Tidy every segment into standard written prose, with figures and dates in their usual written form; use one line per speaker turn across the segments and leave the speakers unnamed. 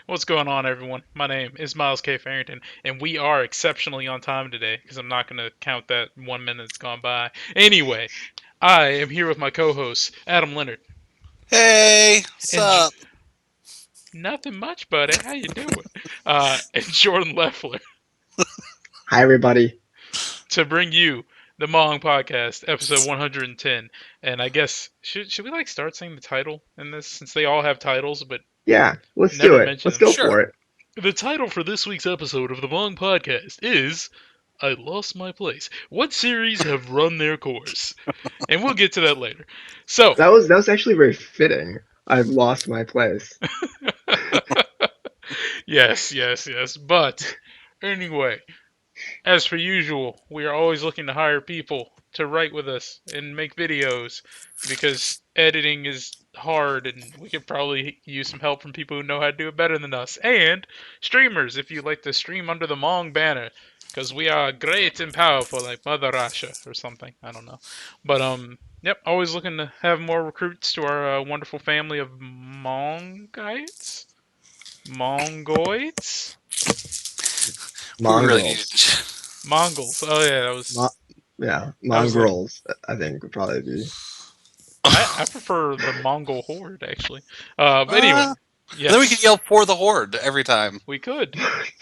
What's going on, everyone? My name is Miles K. Farrington, and we are exceptionally on time today because I'm not going to count that 1 minute that's gone by. Anyway, I am here with my co-host Adam Leonard
Hey, what's
and
up?
nothing much, buddy. How you doing? And Jordan Leffler
Hi, everybody.
to bring you the MONG Podcast, episode 110. And I guess should we start saying the title in this since they all have titles, but
Yeah, let's do
never
it.
mention
Let's
them.
go
Sure.
for it.
The title for this week's episode of the MONG Podcast is I Lost My Place. What series have run their course? And we'll get to that later. So,
That was actually very fitting. I've lost my place.
yes. But anyway, as per usual, we are always looking to hire people to write with us and make videos because editing is hard and we could probably use some help from people who know how to do it better than us. And streamers, if you like to stream under the Mong banner, because we are great and powerful like Mother Russia or something. I don't know. But, yep, always looking to have more recruits to our wonderful family of Mongites? Mongoids?
We really need
Mongrels.
to.
Mongols. Oh, yeah,
Mo- yeah,
that was like
mongrels, I think would probably be.
I prefer the Mongol horde actually. But anyway,
Uh, then we could
yes,
yell for the horde every time.
we could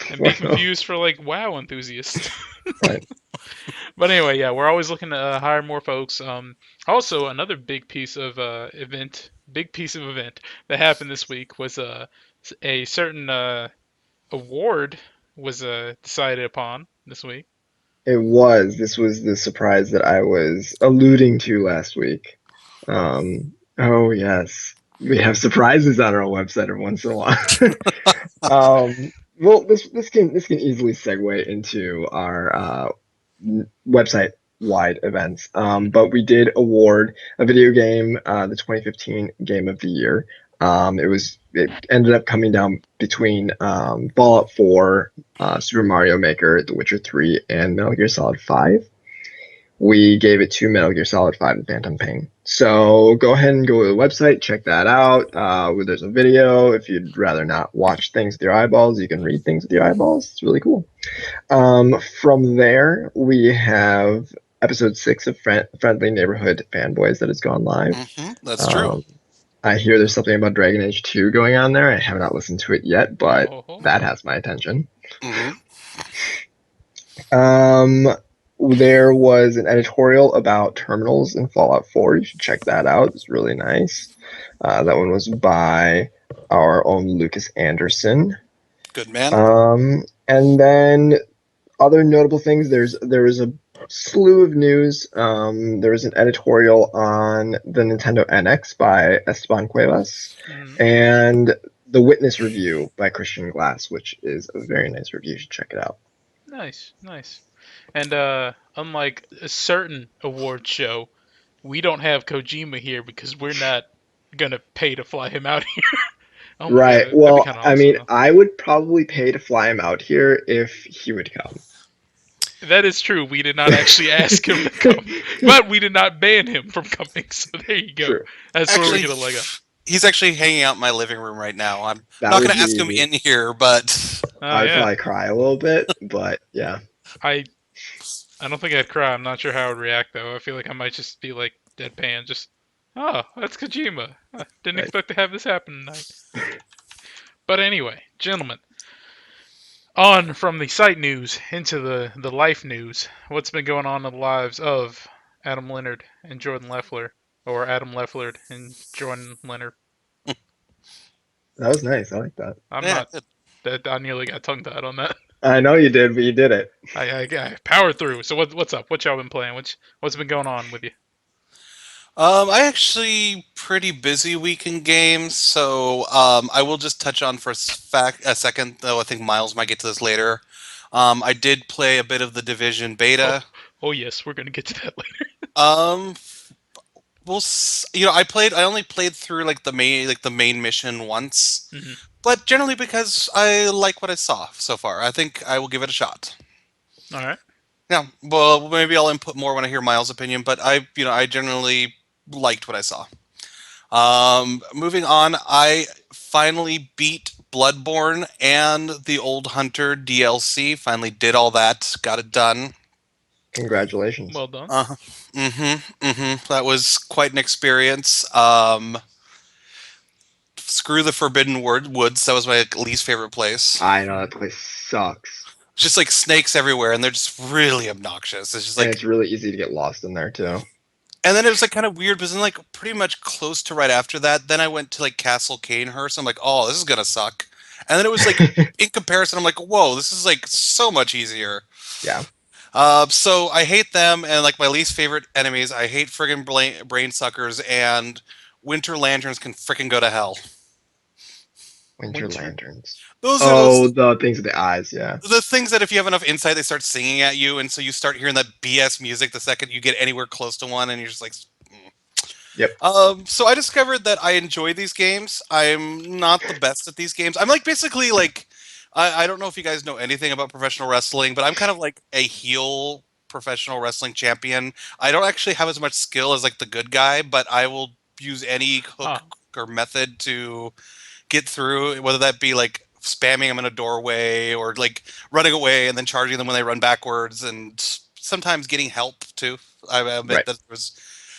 and be confused for like WoW enthusiasts.
Right.
But anyway, yeah, we're always looking to hire more folks. Also, another big piece of event that happened this week was a certain award was decided upon this week.
It was. This was the surprise that I was alluding to last week. Oh, yes. We have surprises on our website every once in a while. Well, this can easily segue into our website wide events. But we did award a video game the 2015 Game of the Year. It ended up coming down between Fallout 4, Super Mario Maker, The Witcher 3, and Metal Gear Solid 5. We gave it to Metal Gear Solid 5 and Phantom Pain. So go ahead and go to the website, check that out. There's a video. If you'd rather not watch things with your eyeballs, you can read things with your eyeballs. It's really cool. From there, we have episode 6 of Friendly Neighborhood Fanboys that has gone live.
That's true.
Um, I hear there's something about Dragon Age 2 going on there. I have not listened to it yet, but
Oh,
that has my attention.
hmm
Um, there was an editorial about terminals in Fallout 4. You should check that out. It's really nice. That one was by our own Lucas Anderson.
Good man.
And then other notable things, there was a slew of news. There was an editorial on the Nintendo NX by Esteban Cuevas,
mhm.
and the Witness review by Christian Glass, which is a very nice review. You should check it out.
Nice. And unlike a certain award show, we don't have Kojima here because we're not gonna pay to fly him out here. Oh my
Right.
god, that'd be
Well,
kind of
I
awesome
mean,
though.
I would probably pay to fly him out here if he would come.
That is true. We did not actually ask him to come, but we did not ban him from coming. So there you go.
True.
That's where we
Actually,
get a leg up.
he's actually hanging out in my living room right now. I'm
That
not
would
going to ask him
be.
in here, but
Oh
I'd
yeah,
probably cry a little bit, but yeah.
I I don't think I'd cry. I'm not sure how I would react though. I feel like I might just be like deadpan, just oh, that's Kojima. I didn't
Right.
expect to have this happen tonight. But anyway, gentlemen, on from the site news into the life news. What's been going on in the lives of Adam Leonard and Jordan Leffler, or Adam Leffler and Jordan Leonard?
That was nice. I like that.
I'm
yeah,
not. That I nearly got tongue tied on that.
I know you did, but you did it.
I powered through. So what's up? What y'all been playing? What's been going on with you?
I actually pretty busy week in games, so I will just touch on for a second, though I think Miles might get to this later. I did play a bit of the Division
Oh,
beta.
oh yes, we're gonna get to that later.
Um, I only played through like the main mission once,
Hmm.
but generally because I like what I saw so far. I think I will give it a shot.
All right.
Yeah, well, maybe I'll input more when I hear Miles' opinion, but I generally liked what I saw. Moving on, I finally beat Bloodborne and the Old Hunter DLC. Finally did all that. Got it done.
Congratulations.
Well done.
That was quite an experience. Screw the Forbidden Woods. That was my least favorite place.
I know that place sucks.
Just like snakes everywhere, and they're just really obnoxious. It's just
And
like,
it's really easy to get lost in there too.
and then it was like kind of weird because then like pretty much close to right after that, then I went to like Castle Canehurst. I'm like, oh, this is gonna suck. And then it was like in comparison, I'm like, whoa, this is like so much easier.
Yeah.
So I hate them, and like my least favorite enemies, I hate friggin' brain suckers, and winter lanterns can frickin' go to hell.
Winter
Winter.
lanterns.
Those are
Oh, the things with the eyes, yeah.
the things that if you have enough insight, they start singing at you, and so you start hearing that BS music the second you get anywhere close to one, and you're just like,
Yep.
So I discovered that I enjoy these games. I'm not the best at these games. I'm like basically like I don't know if you guys know anything about professional wrestling, but I'm kind of like a heel professional wrestling champion. I don't actually have as much skill as like the good guy, but I will use any hook
Ah,
or method to get through, whether that be like spamming them in a doorway or like running away and then charging them when they run backwards, and sometimes getting help too. I admit
Right.
that there was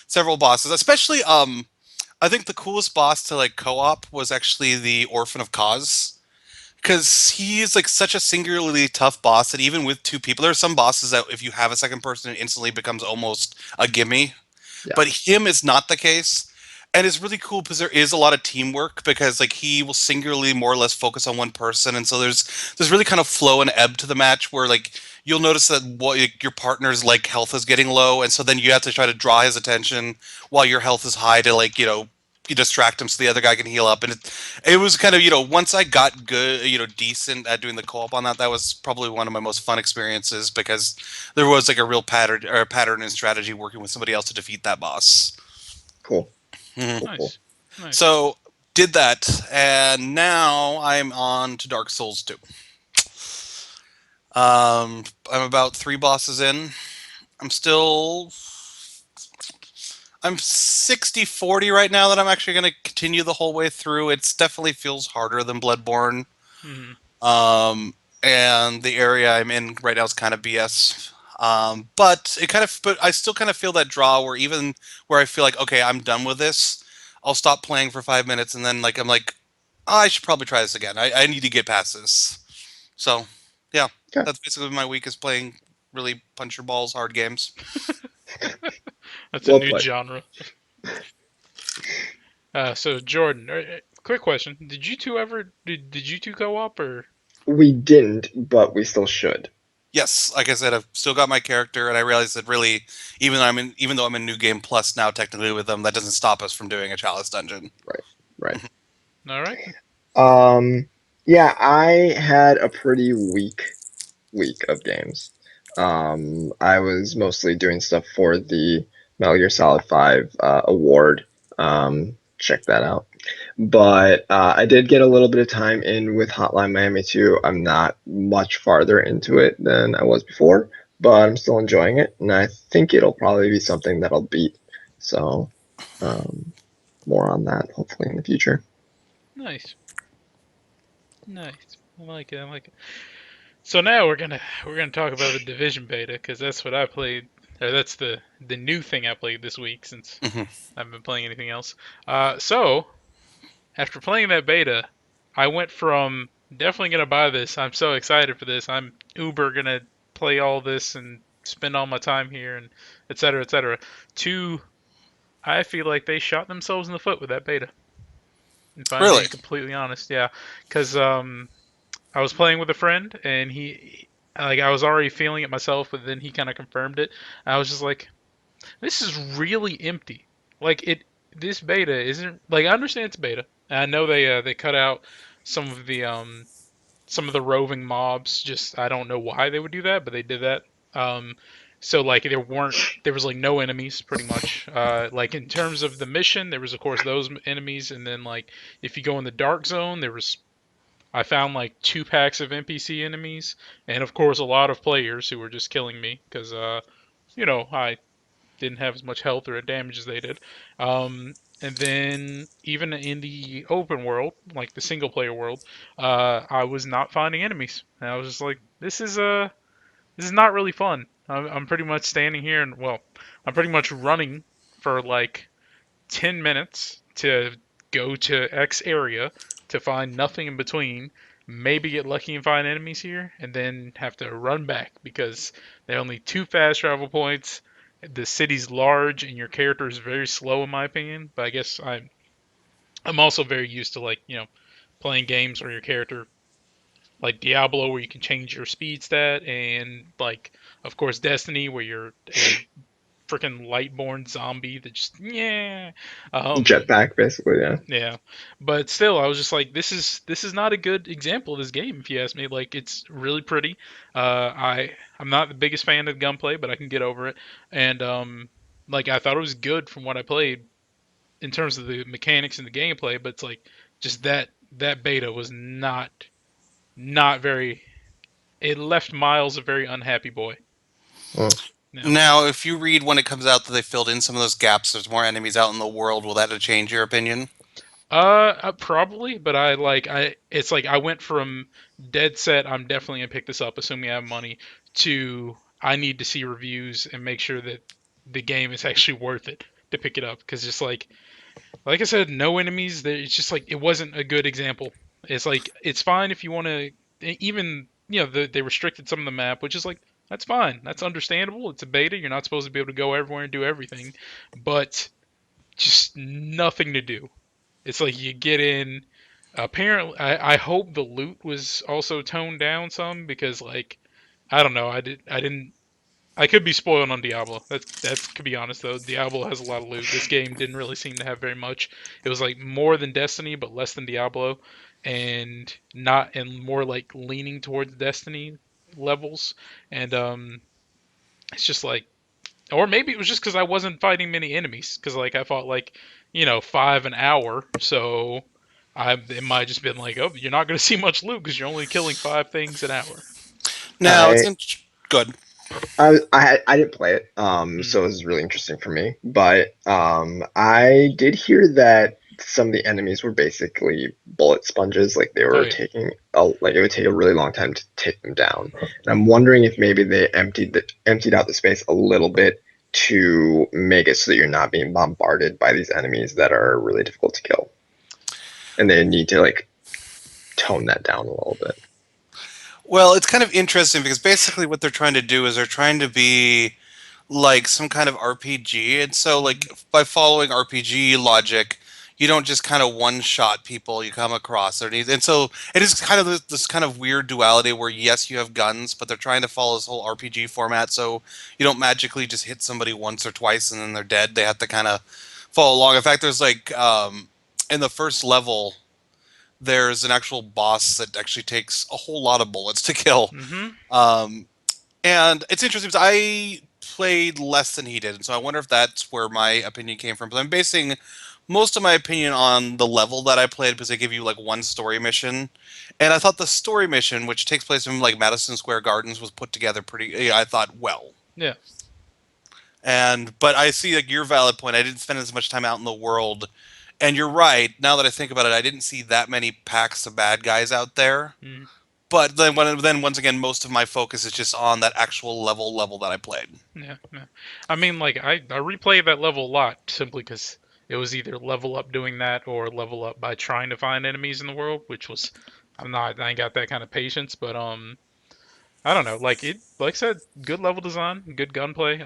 several bosses, especially I think the coolest boss to like co-op was actually the Orphan of Cause, because he is like such a singularly tough boss that even with two people, there are some bosses that if you have a second person, it instantly becomes almost a gimme.
Yeah.
But him is not the case. And it's really cool because there is a lot of teamwork, because like he will singularly more or less focus on one person, and so there's really kind of flow and ebb to the match where like you'll notice that your partner's like health is getting low, and so then you have to try to draw his attention while your health is high to like you distract him so the other guy can heal up. And it was kind of once I got good, decent at doing the co-op on that, that was probably one of my most fun experiences, because there was like a real pattern and strategy working with somebody else to defeat that boss.
Cool.
Mhm.
Cool.
nice. Nice.
So did that, and now I'm on to Dark Souls 2. I'm about 3 bosses in. I'm still I'm 60-40 right now that I'm actually going to continue the whole way through. It's definitely feels harder than Bloodborne.
Mhm.
Um, and the area I'm in right now is kind of BS. But I still kind of feel that draw where even where I feel like, okay, I'm done with this, I'll stop playing for 5 minutes, and then like I'm like, oh, I should probably try this again. I need to get past this. So, yeah,
Okay.
that's basically my week, is playing really punch your balls hard games.
That's a
Well
new
played.
genre. So Jordan, quick question: did you two co-op or?
We didn't, but we still should.
Yes, like I said, I've still got my character, and I realize that really, even though I'm in New Game Plus now, technically with them, that doesn't stop us from doing a Chalice dungeon.
Right.
All right.
Yeah, I had a pretty weak week of games. I was mostly doing stuff for the Metal Gear Solid 5 award. Check that out. But I did get a little bit of time in with Hotline Miami 2. I'm not much farther into it than I was before, but I'm still enjoying it, and I think it'll probably be something that I'll beat. So, more on that hopefully in the future.
Nice. Nice. I like it. I like it. So now we're gonna talk about the Division beta because that's what I played. Or that's the new thing I played this week since
Mhm.
I haven't been playing anything else. So after playing that beta, I went from definitely gonna buy this. I'm so excited for this. I'm uber gonna play all this and spend all my time here and et cetera, to I feel like they shot themselves in the foot with that beta. If I'm
Really?
being completely honest, yeah, because I was playing with a friend and like I was already feeling it myself, but then he kind of confirmed it. I was just like, this is really empty. Like this beta isn't like I understand it's beta. And I know they cut out some of the roving mobs. Just I don't know why they would do that, but they did that. Um, so like there was like no enemies pretty much. Like in terms of the mission, there was of course those enemies, and then like if you go in the dark zone, I found like 2 packs of NPC enemies, and of course a lot of players who were just killing me because I didn't have as much health or damage as they did. Um, And then even in the open world, like the single player world, I was not finding enemies. And I was just like, this is not really fun. I'm pretty much standing here and well, I'm pretty much running for like 10 minutes to go to X area to find nothing in between, maybe get lucky and find enemies here, and then have to run back because there are only two fast travel points. The city's large and your character is very slow in my opinion, but I guess I'm also very used to like, playing games where your character like Diablo where you can change your speed stat and like of course Destiny where you're a freaking lightborn zombie that just yeah.
Jetpack, basically, yeah.
Yeah, but still, I was just like, this is not a good example of this game, if you ask me. Like, it's really pretty. I'm not the biggest fan of gunplay, but I can get over it. And like I thought it was good from what I played in terms of the mechanics and the gameplay, but it's like just that beta was not very. It left Miles a very unhappy boy.
Well,
No.
Now, if you read when it comes out that they filled in some of those gaps, there's more enemies out in the world. Will that change your opinion?
Probably, but it's like I went from dead set, I'm definitely gonna pick this up, assuming I have money, to I need to see reviews and make sure that the game is actually worth it to pick it up. Because just like I said, no enemies. It's just like it wasn't a good example. It's like it's fine if you want to, even they restricted some of the map, which is like that's fine, that's understandable. It's a beta, you're not supposed to be able to go everywhere and do everything, but just nothing to do. It's like you get in. Apparently, I hope the loot was also toned down some because, like, I don't know. I didn't. I could be spoiled on Diablo. That could be honest though. Diablo has a lot of loot. This game didn't really seem to have very much. It was like more than Destiny, but less than Diablo, and not and more like leaning towards Destiny levels. And it's just like or maybe it was just because I wasn't fighting many enemies. Because like I fought like 5 an hour, so it might just been like, oh, you're not gonna see much loot because you're only killing 5 things an hour.
Now,
I
good.
I didn't play it,
Mm.
so this is really interesting for me. But I did hear that some of the enemies were basically bullet sponges, like they
Oh
were
yeah.
like it would take a really long time to take them down. And I'm wondering if maybe they emptied out the space a little bit to make it so that you're not being bombarded by these enemies that are really difficult to kill, and they need to like tone that down a little bit.
Well, it's kind of interesting because basically what they're trying to do is they're trying to be like some kind of RPG. And so, like,
Mhm.
by following RPG logic, you don't just kind of one shot people you come across. And so it is kind of this kind of weird duality where, yes, you have guns, but they're trying to follow this whole RPG format. So you don't magically just hit somebody once or twice and then they're dead. They have to kind of follow along. In fact, there's like, in the first level, there's an actual boss that actually takes a whole lot of bullets to kill.
Mhm.
Um, and it's interesting because I played less than he did, and so I wonder if that's where my opinion came from. But I'm basing most of my opinion on the level that I played because they give you like one story mission, and I thought the story mission, which takes place in like Madison Square Gardens, was put together pretty. I thought well.
Yeah.
And but I see like your valid point. I didn't spend as much time out in the world, and you're right. Now that I think about it, I didn't see that many packs of bad guys out there.
Mhm.
But then once again, most of my focus is just on that actual level that I played.
Yeah. Yeah. I mean, like I replayed that level a lot simply because it was either level up doing that or level up by trying to find enemies in the world, which was I ain't got that kind of patience, but I don't know. Like I said, good level design, good gunplay.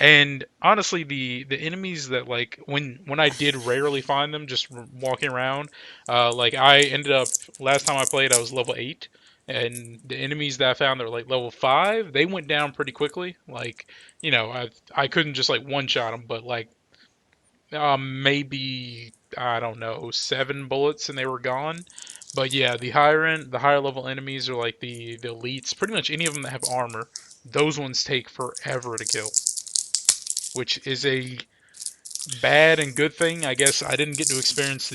And honestly, the enemies that like when I did rarely find them, just walking around, like I ended up last time I played, I was level 8, and the enemies that I found that were like level 5, they went down pretty quickly. Like I couldn't just like one shot them, but like maybe I don't know 7 bullets and they were gone. But yeah, the higher level enemies are like the elites. Pretty much any of them that have armor, those ones take forever to kill, which is a bad and good thing. I guess I didn't get to experience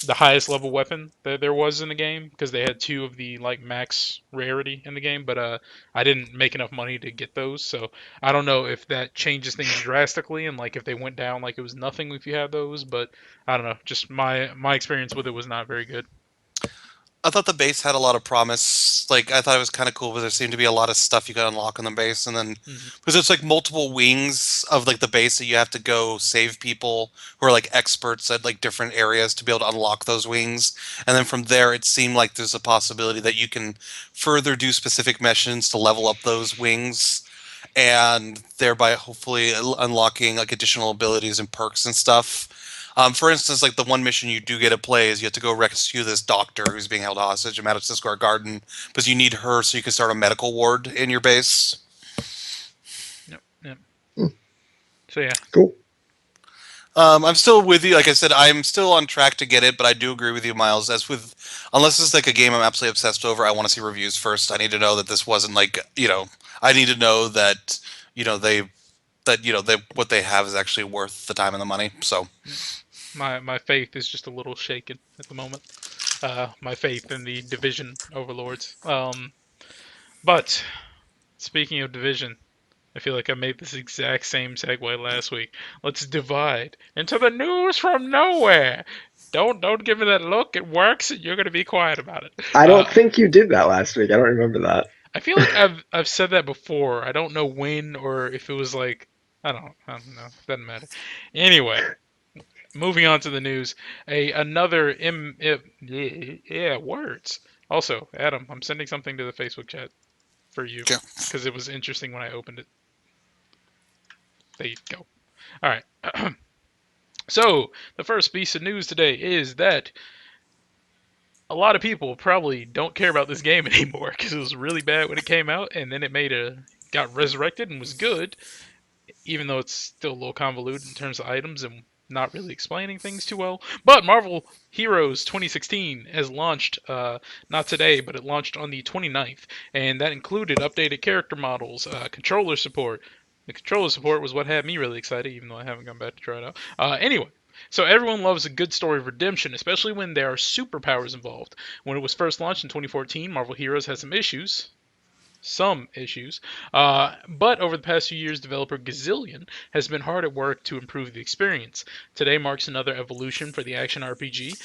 the highest level weapon that there was in the game because they had two of the like max rarity in the game, but I didn't make enough money to get those, so I don't know if that changes things drastically and like if they went down like it was nothing if you had those, but I don't know. Just my experience with it was not very good.
I thought the base had a lot of promise. Like I thought it was kind of cool, but there seemed to be a lot of stuff you could unlock on the base, and then
Hmm.
because there's like multiple wings of like the base that you have to go save people who are like experts at like different areas to be able to unlock those wings, and then from there it seemed like there's a possibility that you can further do specific missions to level up those wings, and thereby hopefully unlocking like additional abilities and perks and stuff. For instance, like the one mission you do get to play is you have to go rescue this doctor who's being held hostage in Madison Square Garden, because you need her so you can start a medical ward in your base.
Yep, yep.
Hmm.
So yeah,
Cool.
I'm still with you. Like I said, I'm still on track to get it, but I do agree with you, Miles. As with, unless it's like a game I'm absolutely obsessed over, I want to see reviews first. I need to know that this wasn't like I need to know that they they what they have is actually worth the time and the money. So
my faith is just a little shaken at the moment. My faith in the division overlords. But speaking of division, I feel like I made this exact same segue last week. Let's divide into the news from nowhere. Don't give me that look. It works, and you're gonna be quiet about it.
I don't
Uh,
think you did that last week. I don't remember that.
I feel like I've said that before. I don't know when or if it was like I don't know. Doesn't matter. Anyway, moving on to the news. Another yeah, words. Also, Adam, I'm sending something to the Facebook chat for you
okay.
because it was interesting when I opened it. There you go. All right. So, the first piece of news today is that a lot of people probably don't care about this game anymore because it was really bad when it came out, and then got resurrected and was good, even though it's still a little convoluted in terms of items and not really explaining things too well. But Marvel Heroes 2016 has launched, not today, but it launched on the 29th, and that included updated character models, controller support. The controller support was what had me really excited, even though I haven't gone back to try it out. Anyway, so everyone loves a good story of redemption, especially when there are superpowers involved. When it was first launched in 2014, Marvel Heroes had some issues. But over the past few years, developer Gazillion has been hard at work to improve the experience. Today marks another evolution for the action RPG.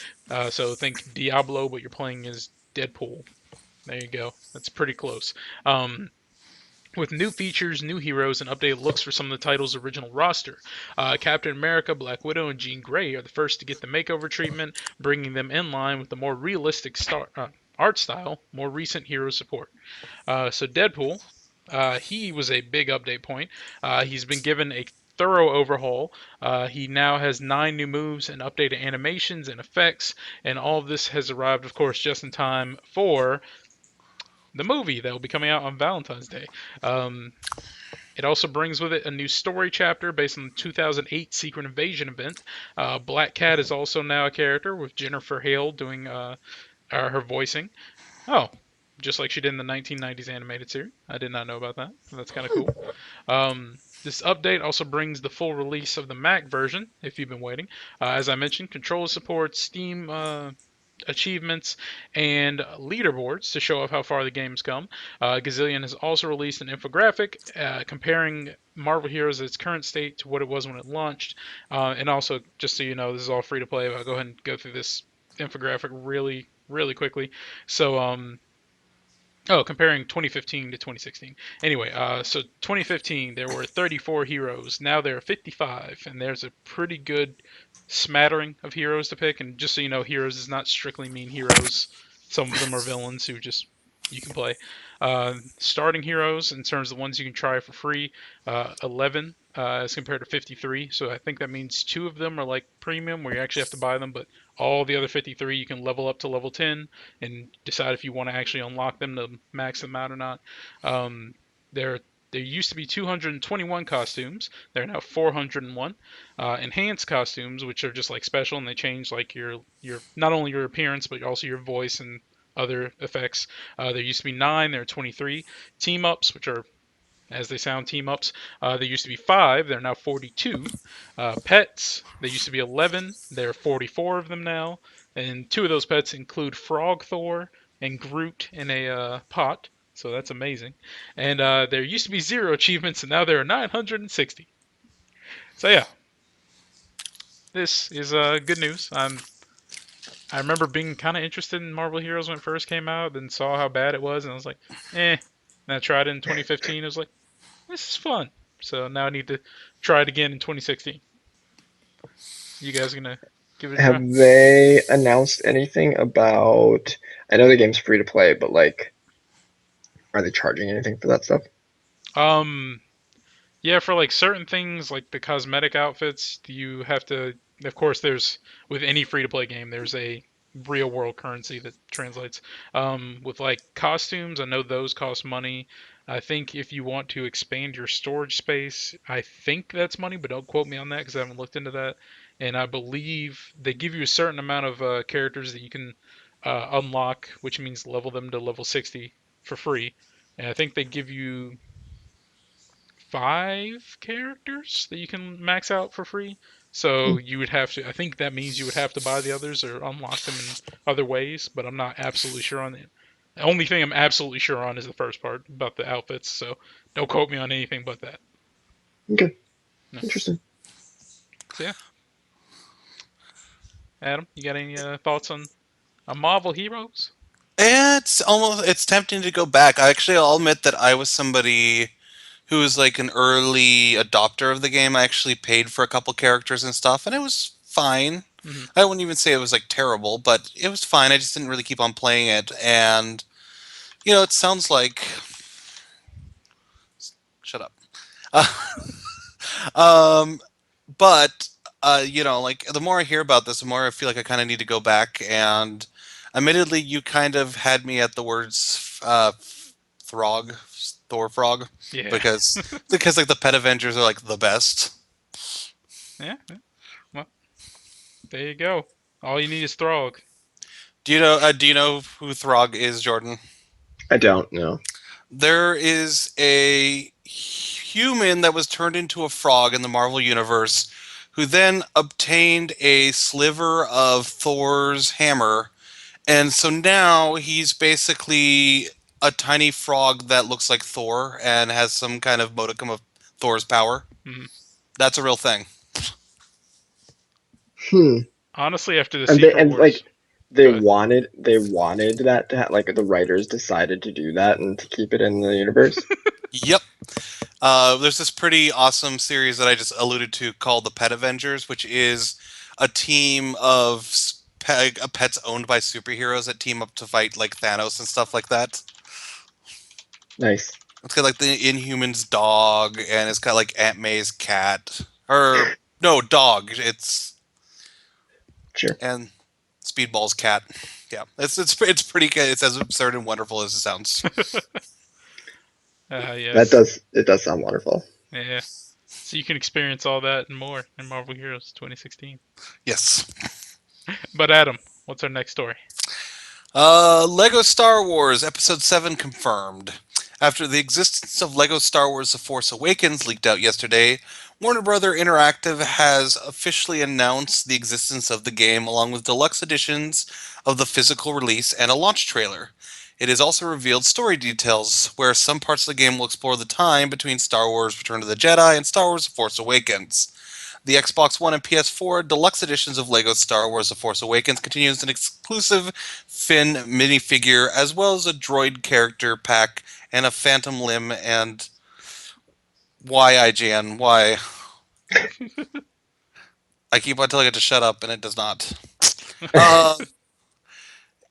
So think Diablo, but you're playing as Deadpool. There you go. That's pretty close. With new features, new heroes, and updated looks for some of the title's original roster. Captain America, Black Widow, and Jean Grey are the first to get the makeover treatment, bringing them in line with the more realistic art style, more recent hero support. So Deadpool, he was a big update point. He's been given a thorough overhaul. He now has 9 new moves and updated animations and effects, and all of this has arrived, of course, just in time for the movie that will be coming out on Valentine's Day. Um, it also brings with it a new story chapter based on the 2008 Secret Invasion event. Black Cat is also now a character with Jennifer Hale doing her voicing. Oh, just like she did in the 1990s animated series. I did not know about that. That's kind of cool. This update also brings the full release of the Mac version, if you've been waiting. As I mentioned, controller support, Steam achievements, and leaderboards to show off how far the game's come. Gazillion has also released an infographic comparing Marvel Heroes at its current state to what it was when it launched. And also, just so you know, this is all free to play. I'll go ahead and go through this infographic really, really quickly. So, comparing 2015 to 2016. Anyway, so 2015 there were 34 heroes. Now there are 55, and there's a pretty good smattering of heroes to pick. And just so you know, heroes does not strictly mean heroes. Some of them are villains who just you can play. Starting heroes in terms of the ones you can try for free, 11 as compared to 53. So I think that means 2 of them are like premium where you actually have to buy them, but all the other 53 you can level up to level 10 and decide if you want to actually unlock them to max them out or not. Um, there used to be 221 costumes. There are now 401 enhanced costumes, which are just like special, and they change like your not only your appearance but also your voice and other effects. There used to be 9. There are 23 team ups, which are as they sound, team ups. There used to be 5. There are now 42. Pets. There used to be 11. There are 44 of them now. And two of those pets include Frog Thor and Groot in a pot. So that's amazing. And there used to be 0 achievements, and now there are 960. So yeah, this is good news. I remember being kind of interested in Marvel Heroes when it first came out, then saw how bad it was, and I was like, eh. And I tried it in 2015. I was like, this is fun. So now I need to try it again in 2016. You guys gonna give it a
Have
try?
they announced anything about? I know the game's free to play, but like, are they charging anything for that stuff?
Um, Yeah, for like certain things, like the cosmetic outfits, you have to. Of course, there's with any free to play game, there's a real world currency that translates. With like costumes, I know those cost money. I think if you want to expand your storage space, I think that's money, but don't quote me on that because I haven't looked into that. And I believe they give you a certain amount of characters that you can unlock, which means level them to level 60 for free. And I think they give you 5 characters that you can max out for free.
Hmm.
So you would have to. I think that means you would have to buy the others or unlock them in other ways. But I'm not absolutely sure on it. The only thing I'm absolutely sure on is the first part about the outfits. So don't quote me on anything but that.
Okay,
No.
interesting.
So yeah, Adam, you got any thoughts on Marvel Heroes?
It's tempting to go back. I'll admit that I was somebody who was like an early adopter of the game. I actually paid for a couple characters and stuff, and it was fine.
Hmm.
I wouldn't even say it was like terrible, but it was fine. I just didn't really keep on playing it, and it sounds like shut up. um, but like the more I hear about this, the more I feel like I kind of need to go back. And admittedly, you kind of had me at the words Throg, Thor Frog,
Yeah.
because like the Pet Avengers are like the best.
Yeah. Yeah. Well, there you go. All you need is Throg.
Do you know who Throg is, Jordan?
I don't know.
There is a human that was turned into a frog in the Marvel Universe who then obtained a sliver of Thor's hammer. And so now he's basically a tiny frog that looks like Thor and has some kind of modicum of Thor's power.
Hmm.
That's a real thing.
Hmm.
Honestly, after the
And they
Secret
and
Wars,
like they
go ahead.
wanted that to like the writers decided to do that and to keep it in the universe.
Yep. There's this pretty awesome series that I just alluded to called the Pet Avengers, which is a team of pets owned by superheroes that team up to fight like Thanos and stuff like that.
Nice.
It's got like the Inhumans dog, and it's got like Aunt May's cat. Or no, dog. It's
Sure.
and Speedball's cat. Yeah, it's pretty good. It's as absurd and wonderful as it sounds.
That
Yes.
does sound wonderful.
Yeah. So you can experience all that and more in Marvel Heroes 2016.
Yes.
But Adam, what's our next story?
Lego Star Wars Episode 7 confirmed. After the existence of Lego Star Wars The Force Awakens leaked out yesterday, Warner Brother Interactive has officially announced the existence of the game along with deluxe editions of the physical release and a launch trailer. It has also revealed story details, where some parts of the game will explore the time between Star Wars Return of the Jedi and Star Wars The Force Awakens. The Xbox One and PS4 deluxe editions of LEGO Star Wars The Force Awakens continues an exclusive Finn minifigure, as well as a droid character pack and a phantom limb. And why, IGN? Why? I keep on telling it to shut up, and it does not. Uh,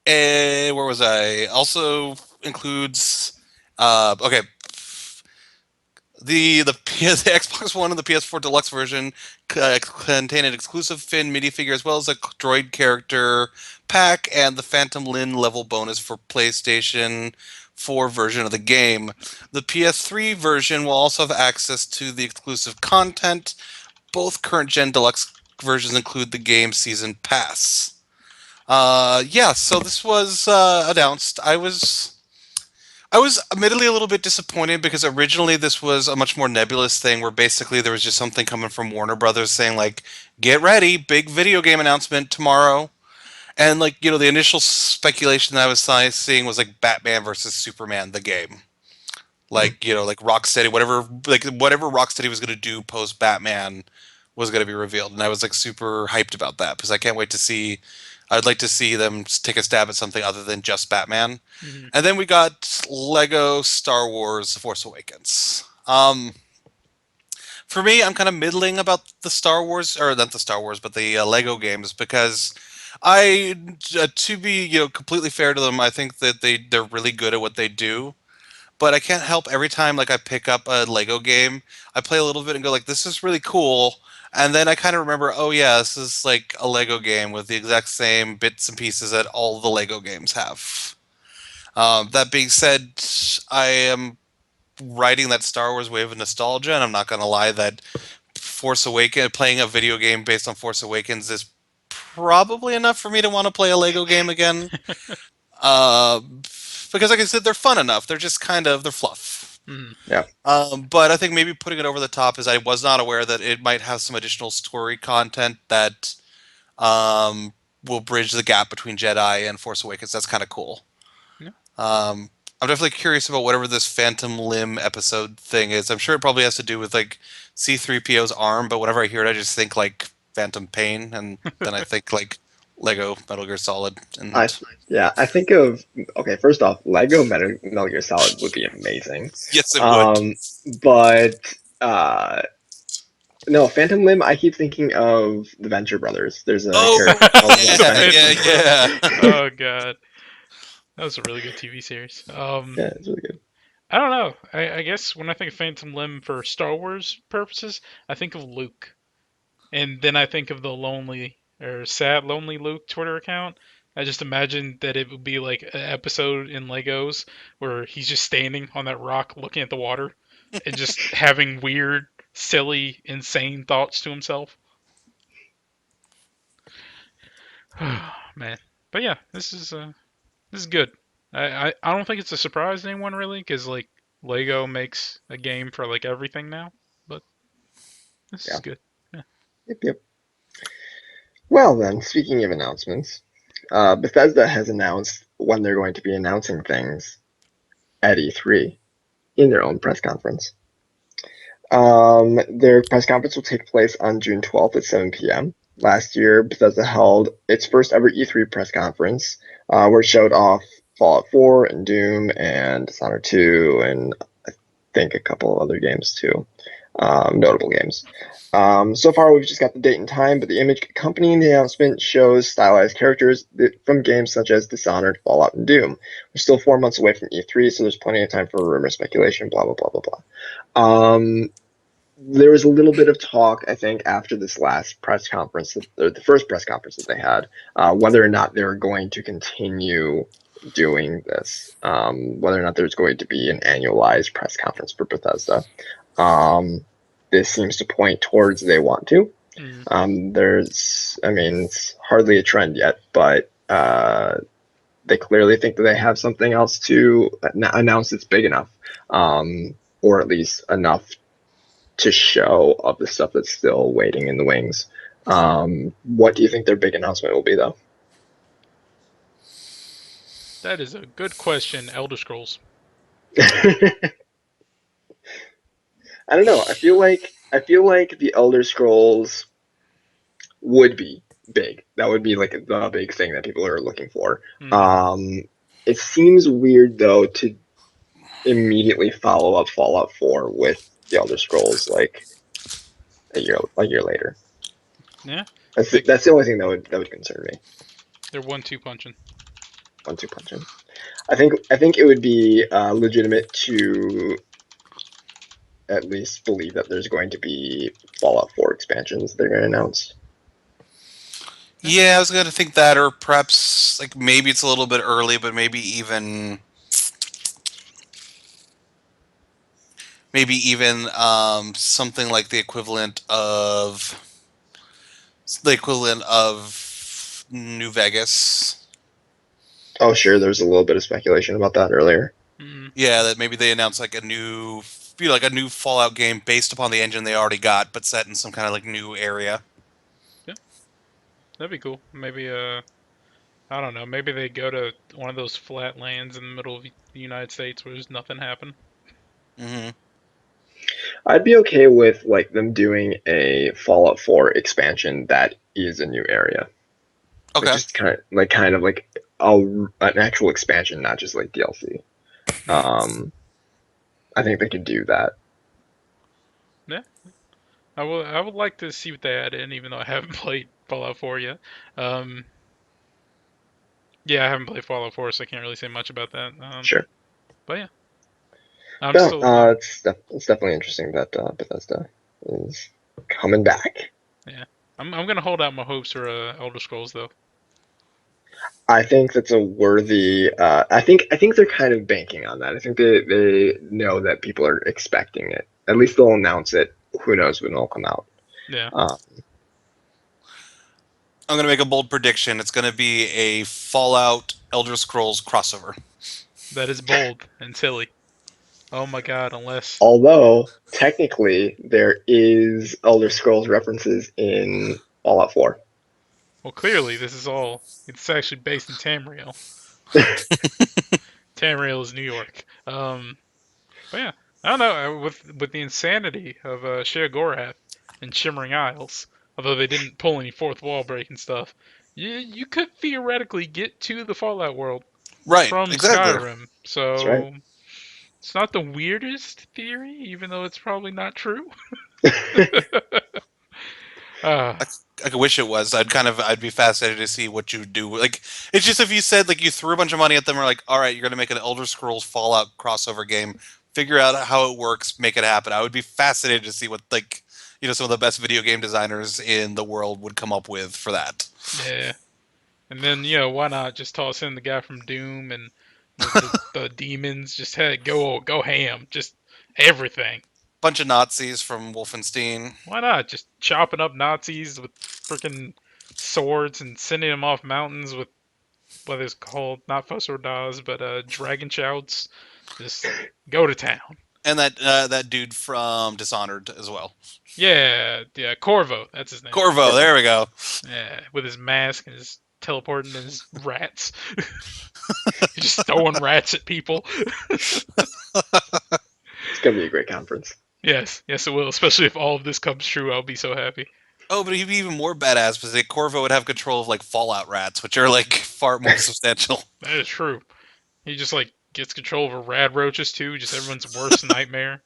where was I? Also includes. Okay, the Xbox One and the PS4 Deluxe version contain an exclusive Finn minifigure as well as a droid character pack and the Phantom Lin level bonus for PlayStation 4 version of the game. The PS3 version will also have access to the exclusive content. Both current gen deluxe versions include the game season pass. Yeah, so this was announced. I was admittedly a little bit disappointed because originally this was a much more nebulous thing where basically there was just something coming from Warner Brothers saying like, "Get ready, big video game announcement tomorrow." And like the initial speculation that I was seeing was like Batman versus Superman, the game. Like like Rocksteady, whatever Rocksteady was going to do post Batman was going to be revealed, and I was like super hyped about that because I can't wait to see. I'd like to see them take a stab at something other than just Batman.
Mm-hmm.
And then we got Lego Star Wars: Force Awakens. For me, I'm kind of middling about the Star Wars, or not the Star Wars, but the Lego games because to be completely fair to them, I think that they're really good at what they do. But I can't help every time like I pick up a Lego game, I play a little bit and go like, "This is really cool," and then I kind of remember, "Oh yeah, this is like a Lego game with the exact same bits and pieces that all the Lego games have." That being said, I am riding that Star Wars wave of nostalgia, and I'm not gonna lie that Force Awakens, playing a video game based on Force Awakens, is probably enough for me to want to play a Lego game again. Uh, because, like I said, they're fun enough. They're just they're fluff.
Mm-hmm.
Yeah.
But I think maybe putting it over the top is I was not aware that it might have some additional story content that um, will bridge the gap between Jedi and Force Awakens. That's kind of cool.
Yeah.
I'm definitely curious about whatever this Phantom Limb episode thing is. I'm sure it probably has to do with like C-3PO's arm, but whenever I hear it, I just think like Phantom Pain, and then I think like Lego Metal Gear Solid.
I
And
I think of okay. First off, Lego Metal Gear Solid would be amazing.
yes, it would.
But no, Phantom Limb. I keep thinking of the Venture Brothers. There's a
Oh
character called
yeah, yeah.
Oh god, that was a really good TV series.
Yeah, it's really good.
I don't know. I guess when I think of Phantom Limb for Star Wars purposes, I think of Luke, and then I think of the lonely or sad lonely Luke Twitter account. I just imagine that it would be like an episode in Legos where he's just standing on that rock looking at the water and just having weird, silly, insane thoughts to himself. Man, but yeah, this is good. I don't think it's a surprise to anyone really, because like Lego makes a game for like everything now. But this is
Yeah.
good. Yeah.
Yep. Well then, speaking of announcements, Bethesda has announced when they're going to be announcing things at E3 in their own press conference. Their press conference will take place on June 12th at 7 p.m. Last year, Bethesda held its first ever E3 press conference, where it showed off Fallout 4 and Doom and Dishonored 2 and I think a couple of other games too, notable games. So far, we've just got the date and time, but the image accompanying the announcement shows stylized characters from games such as Dishonored, Fallout, and Doom. We're still 4 months away from E3, so there's plenty of time for rumor speculation, blah, blah, blah, blah, blah. There was a little bit of talk, I think, after this last press conference, or the first press conference that they had, whether or not they're going to continue doing this, whether or not there's going to be an annualized press conference for Bethesda. This seems to point towards they want to.
Mm.
It's hardly a trend yet, but they clearly think that they have something else to announce that's big enough, or at least enough to show of the stuff that's still waiting in the wings. What do you think their big announcement will be, though?
That is a good question, Elder Scrolls.
I don't know. I feel like the Elder Scrolls would be big. That would be like the big thing that people are looking for.
Mm.
It seems weird though to immediately follow up Fallout 4 with the Elder Scrolls like a year later.
Yeah,
That's the only thing that would concern me.
they're 1-2 punching.
1-2 punching. I think it would be legitimate to at least believe that there's going to be Fallout 4 expansions they're going to announce.
Yeah, I was going to think that, or perhaps like maybe it's a little bit early, but maybe even something like the equivalent of New Vegas.
Oh, sure. There was a little bit of speculation about that earlier.
Mm.
Yeah, that maybe they announce like a new Fallout game based upon the engine they already got, but set in some kind of like new area.
Yeah, that'd be cool. Maybe I don't know. Maybe they go to one of those flat lands in the middle of the United States where there's nothing happen.
Hmm.
I'd be okay with like them doing a Fallout 4 expansion that is a new area. Like
Okay.
just kind of like an actual expansion, not just like DLC. Um, I think they could do that.
Yeah, I would like to see what they add in, even though I haven't played Fallout 4 yet. Um, yeah, I haven't played Fallout 4, so I can't really say much about that.
Sure.
But yeah, I'm
No,
still, you know,
it's definitely interesting that Bethesda is coming back.
yeah, I'm gonna hold out my hopes for Elder Scrolls though.
I think that's a worthy. I think they're kind of banking on that. I think they know that people are expecting it. At least they'll announce it. Who knows when it'll come out?
Yeah,
Uh,
I'm gonna make a bold prediction. It's gonna be a Fallout Elder Scrolls crossover.
that is bold and silly. Oh my God, unless
although technically there is Elder Scrolls references in Fallout 4.
well, clearly this is all. It's actually based in Tamriel. Tamriel is New York. But yeah, I don't know. With the insanity of Sheogorath and Shimmering Isles, although they didn't pull any fourth wall breaking stuff, you could theoretically get to the Fallout world
Right.
from
Exactly.
Skyrim.
That's right.
So it's not the weirdest theory, even though it's probably not true. uh,
I could wish it was. I'd be fascinated to see what you would do. Like, it's just if you said like you threw a bunch of money at them, or like, all right, you're gonna make an Elder Scrolls Fallout crossover game. Figure out how it works, make it happen. I would be fascinated to see what some of the best video game designers in the world would come up with for that.
yeah. And then, why not just toss in the guy from Doom and the demons? Just go ham. Just everything.
Bunch of Nazis from Wolfenstein.
Why not? Just chopping up Nazis with freaking swords and sending them off mountains with what is called not Fuss or Daz, but dragon shouts. Just go to town.
And that dude from Dishonored as well.
Yeah, yeah, Corvo, that's his name.
Corvo, there we go.
Yeah, with his mask and his teleporting and his rats. He's just throwing rats at people.
It's gonna be a great conference.
Yes, yes, it will. Especially if all of this comes true, I'll be so happy.
Oh, but he'd be even more badass because Corvo would have control of like Fallout rats, which are like far more substantial.
That is true. He just like gets control of rad roaches too, just everyone's worst nightmare.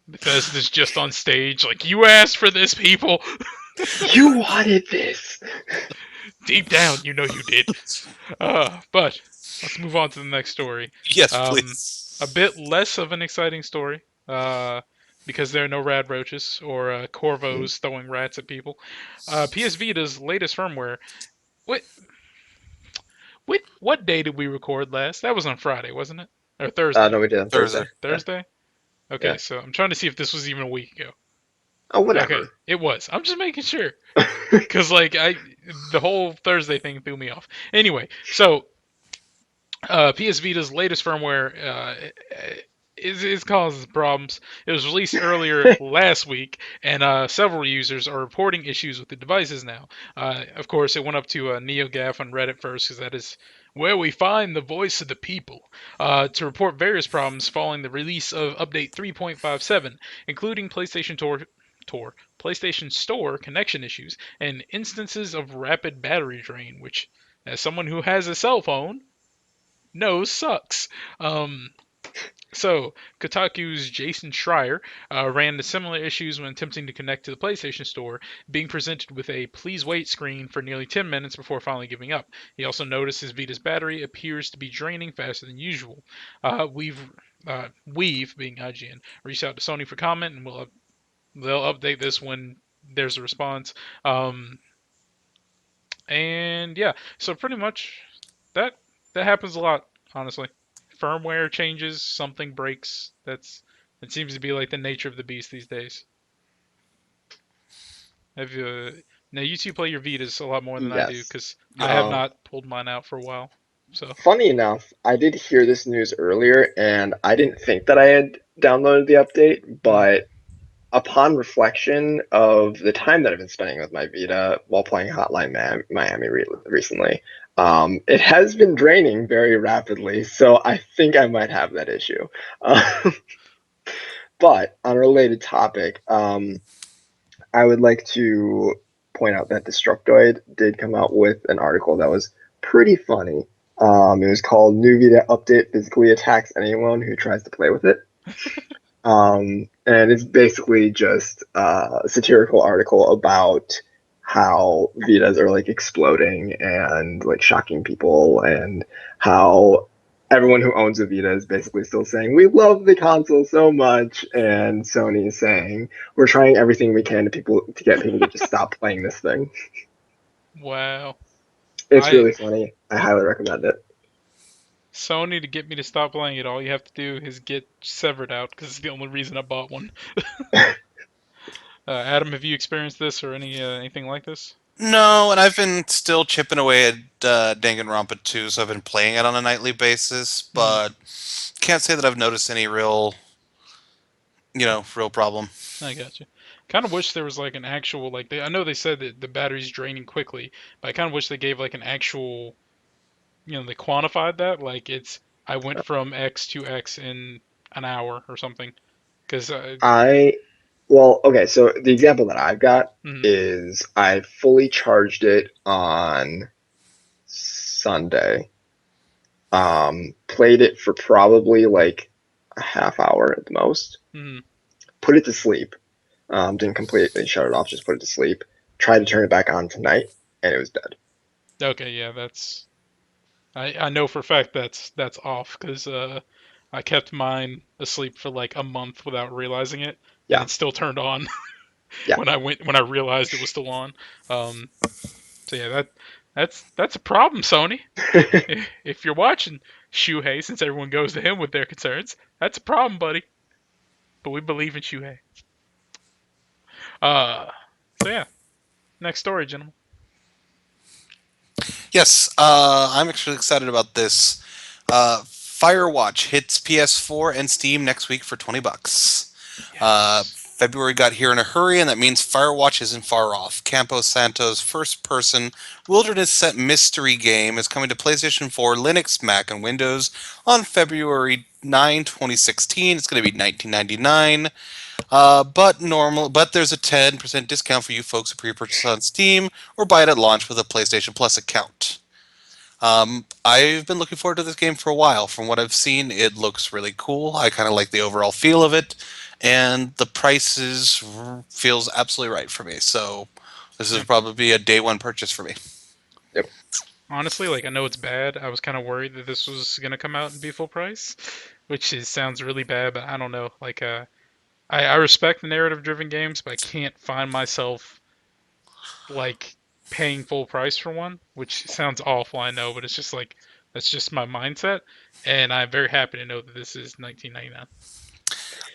Bethesda's just on stage, like, you asked for this, people.
You wanted this.
Deep down, you know you did. But let's move on to the next story.
Yes, please.
A bit less of an exciting story, because there are no rad roaches or corvos throwing rats at people. PS Vita's latest firmware. What day did we record last? That was on Friday, wasn't it? Or Thursday?
No, we did on Thursday.
Thursday? Okay,
Yeah.
so I'm trying to see if this was even a week ago.
Oh, whatever.
Okay, it was. I'm just making sure. Because, the whole Thursday thing threw me off. Anyway, so PS Vita's latest firmware is causing problems. It was released earlier last week, and several users are reporting issues with the devices now. Of course, it went up to NeoGAF on Reddit first, because that is where we find the voice of the people, to report various problems following the release of Update 3.57, including PlayStation Store connection issues and instances of rapid battery drain, which, as someone who has a cell phone, knows sucks. So, Kotaku's Jason Schreier ran into similar issues when attempting to connect to the PlayStation Store, being presented with a please wait screen for nearly 10 minutes before finally giving up. He also noticed his Vita's battery appears to be draining faster than usual. We've being IGN, reached out to Sony for comment, and they'll update this when there's a response. And yeah, so pretty much that happens a lot, honestly. Firmware changes, something breaks. It seems to be like the nature of the beast these days. Now you two play your Vitas a lot more than I do,
Yes.
because I have not pulled mine out for a while. So
Funny enough, I did hear this news earlier, and I didn't think that I had downloaded the update, but upon reflection of the time that I've been spending with my Vita while playing Hotline Miami recently, It has been draining very rapidly, so I think I might have that issue. Um, but on a related topic, I would like to point out that Destructoid did come out with an article that was pretty funny. It was called "New Vita Update Physically Attacks Anyone Who Tries to Play with It." And it's basically just a satirical article about how Vitas are like exploding and like shocking people, and how everyone who owns a Vita is basically still saying we love the console so much, and Sony is saying we're trying everything we can to get people to just stop playing this thing.
Wow.
It's
I
really funny. I highly recommend it.
Sony, to get me to stop playing it, all you have to do is get Severed out, because it's the only reason I bought one. Adam, have you experienced this or anything like this?
No, and I've been still chipping away at Danganronpa 2, so I've been playing it on a nightly basis,
Hmm.
but can't say that I've noticed any real problem.
I got you. Kind of wish there was like an actual like I know they said that the battery's draining quickly, but I kind of wish they gave like an actual, they quantified that, like it's I went from X to X in an hour or something. Because
I Well, okay, so the example that I've got
mhm,
is I fully charged it on Sunday. Played it for probably like a half hour at the most.
mhm.
Put it to sleep. Didn't completely shut it off, just put it to sleep. Tried to turn it back on tonight, and it was dead.
Okay, yeah, that's I know for a fact that's off because I kept mine asleep for like a month without realizing it, and
Yeah,
it still turned on
yeah.
when I realized it was still on. Um, so yeah, that's a problem, Sony. If you're watching Shuhei, since everyone goes to him with their concerns, that's a problem, buddy. But we believe in Shuhei. Uh, so yeah, next story, gentlemen.
Yes, I'm actually excited about this. Firewatch hits PS4 and Steam next week for $20.
Yes.
February got here in a hurry, and that means Firewatch isn't far off. Campo Santos' first-person wilderness set mystery game is coming to PlayStation 4, Linux, Mac, and Windows on February 9, 2016. It's going to be $19.99. But there's a 10% discount for you folks who pre-purchase on Steam or buy it at launch with a PlayStation Plus account. I've been looking forward to this game for a while. From what I've seen, it looks really cool. I kind of like the overall feel of it, and the feels absolutely right for me. So this is
Yeah.
probably a day one purchase for me.
Yep.
Honestly, like I know it's bad. I was kind of worried that this was gonna come out and be full price, sounds really bad. But I don't know. Like I respect the narrative-driven games, but I can't find myself like paying full price for one, which sounds awful. I know, but it's just like that's just my mindset, and I'm very happy to know that this is 1999.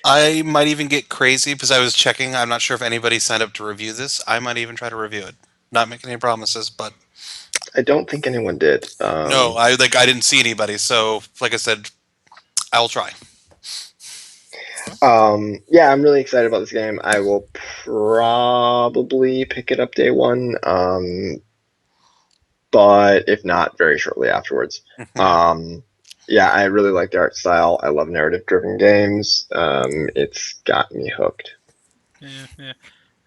I might even get crazy because I was checking. I'm not sure if anybody signed up to review this. I might even try to review it. Not making any promises, but
I don't think anyone did.
no, I didn't see anybody. So like I said, I'll try.
Yeah, I'm really excited about this game. I will probably pick it up day one. But if not, very shortly afterwards.
Yeah,
Yeah, I really like the art style. I love narrative-driven games. It's got me hooked.
yeah.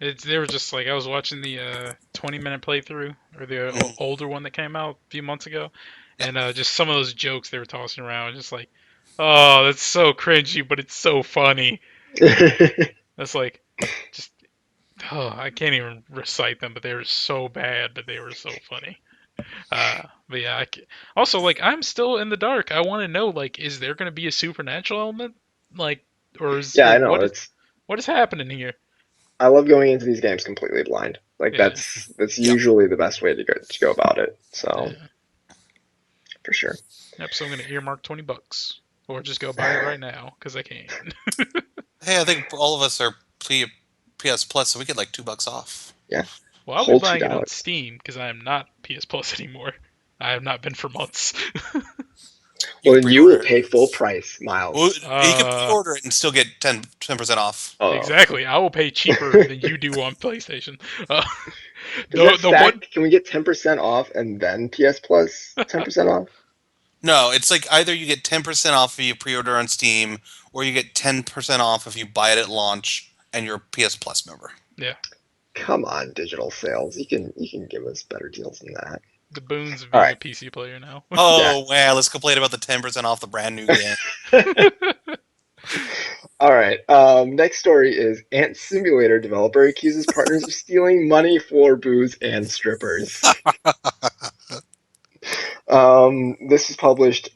They were just like I was watching the 20-minute playthrough or the
Mhm.
older one that came out a few months ago,
Yep.
and just some of those jokes they were tossing around, just like, oh, that's so cringy, but it's so funny. That's like, just I can't even recite them, but they were so bad, but they were so funny. But yeah, also like I'm still in the dark. I want to know like, is there going to be a supernatural element, like, or is
Yeah, I
like
know.
what is happening here?
I love going into these games completely blind. Like
Yeah,
that's
Yep.
usually the best way to go about it. So
yeah.
for sure.
Yep. So I'm going to earmark $20, or just go buy it right now because I can.
Hey, I think all of us are PS Plus, so we get like $2 off.
Yeah,
Well, I'll be
whole two
buying it on
dollars.
Steam because I am not PS Plus anymore. I have not been for months.
Well, then you will
pre-order it.
pay full price, Miles.
Well, you can pre-order it and still get 10% off.
Oh,
Exactly. I will pay cheaper than you do on PlayStation.
does that
The
stack?
one.
Can we get 10% off and then PS Plus 10% off?
No, it's like either you get 10% off if you pre-order on Steam, or you get 10% off if you buy it at launch and you're a PS Plus member.
Yeah.
Come on, digital sales. You can give us better deals than that.
The boons of
All
being
right.
a PC player now.
Oh, wow, let's complain about the 10% off the brand new game.
All right. Next story is Ant Simulator developer accuses partners of stealing money for booze and strippers. This was published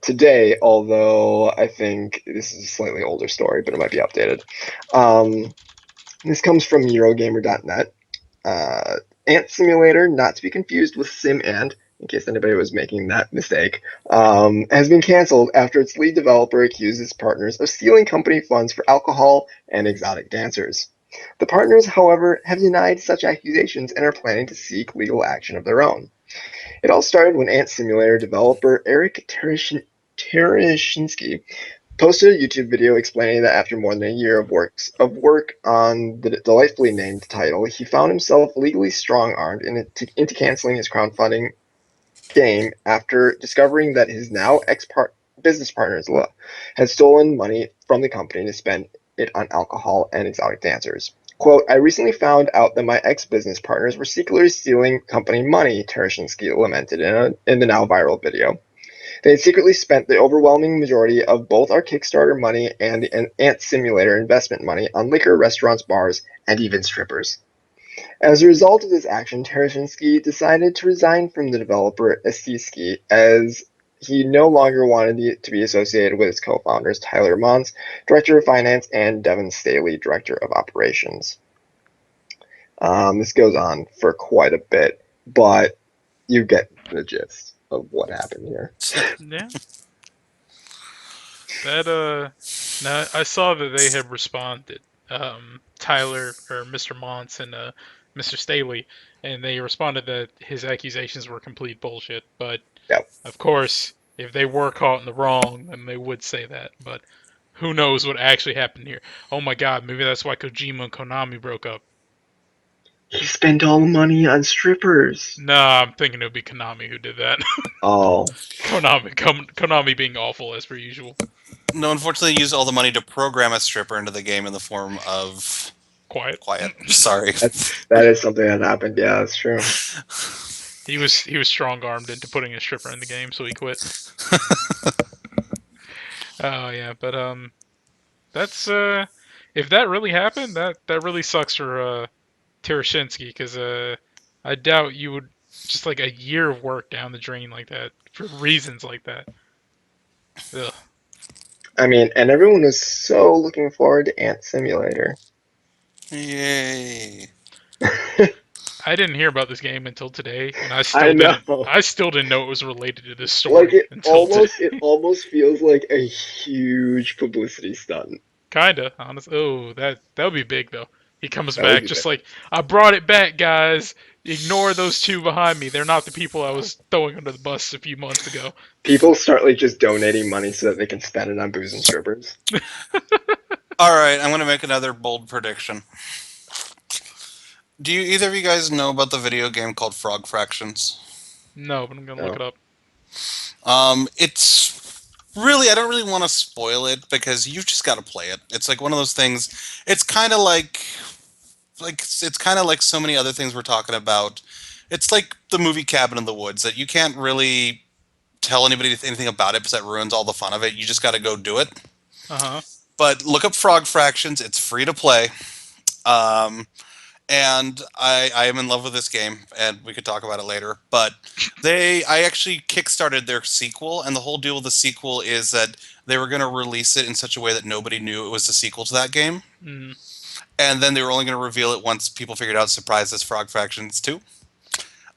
today, although I think this is a slightly older story, but it might be updated. This comes from Eurogamer.net. Ant Simulator, not to be confused with SimAnt, in case anybody was making that mistake, has been canceled after its lead developer accuses partners of stealing company funds for alcohol and exotic dancers. The partners, however, have denied such accusations and are planning to seek legal action of their own. It all started when Ant Simulator developer Eric Tereshinsky posted a YouTube video explaining that after more than a year of work on the delightfully named title, he found himself legally strong-armed into canceling his crowdfunding game after discovering that his now business partner had stolen money from the company to spend it on alcohol and exotic dancers. Quote, I recently found out that my ex-business partners were secretly stealing company money, Tereshinsky lamented in the now viral video. They had secretly spent the overwhelming majority of both our Kickstarter money and the Ant Simulator investment money on liquor, restaurants, bars, and even strippers. As a result of this action, Tereshinsky decided to resign from the developer Estiski, as he no longer wanted to be associated with its co-founders Tyler Mons, Director of Finance, and Devin Staley, Director of Operations. This goes on for quite a bit, but you get the gist of what happened here.
Yeah. That now I saw that they had responded. Tyler or Mr. Mons and Mr. Staley, and they responded that his accusations were complete bullshit. But
Yep.
of course, if they were caught in the wrong, then they would say that. But who knows what actually happened here? Oh my God, maybe that's why Kojima and Konami broke up.
He spent all the money on strippers.
Nah, I'm thinking it would be Konami who did that.
Oh.
Konami being awful as per usual.
No, unfortunately, he used all the money to program a stripper into the game in the form of
Quiet.
Sorry.
That is something that happened. Yeah, that's true.
He was strong-armed into putting a stripper in the game, so he quit. Oh yeah, but that's if that really happened, that really sucks for Tereshinsky, because I doubt you would just like a year of work down the drain like that for reasons like that. Ugh.
I mean, and everyone was so looking forward to Ant Simulator.
Yay.
I didn't hear about this game until today, and I still didn't know it was related to this story
Like it
until today.
almost feels like a huge publicity stunt.
Kinda, honestly. Oh, that would be big though. He comes
That would
back
be
just
big.
like, I brought it back, guys. Ignore those two behind me. They're not the people I was throwing under the bus a few months ago.
People start like just donating money so that they can spend it on booze and strippers.
All right, I'm going to make another bold prediction. Do either of you guys know about the video game called Frog Fractions?
No, but I'm gonna look it up.
It's really, I don't really want to spoil it because you've just got to play it. It's like one of those things. It's kind of like it's kind of like so many other things we're talking about. It's like the movie Cabin in the Woods, that you can't really tell anybody anything about it because that ruins all the fun of it. You just got to go do it.
Uh-huh.
But look up Frog Fractions. It's free to play. And I am in love with this game, and we could talk about it later. But I actually kickstarted their sequel, and the whole deal with the sequel is that they were going to release it in such a way that nobody knew it was the sequel to that game.
Mm.
And then they were only going to reveal it once people figured out Surprise as Frog Fractions 2.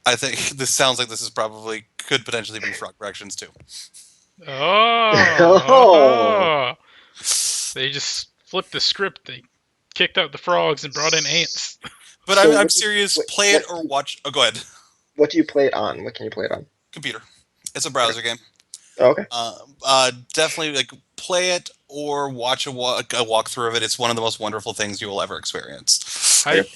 I think this sounds like this could potentially be Frog Fractions 2.
Oh. They just flipped the script. They kicked out the frogs and brought in ants.
But
So
I'm serious. Play it or watch. Oh, go ahead.
What do you play it on? What can you play it on?
Computer. It's a browser game.
Okay.
Definitely like play it or watch a walkthrough of it. It's one of the most wonderful things you will ever experience.
I
Okay.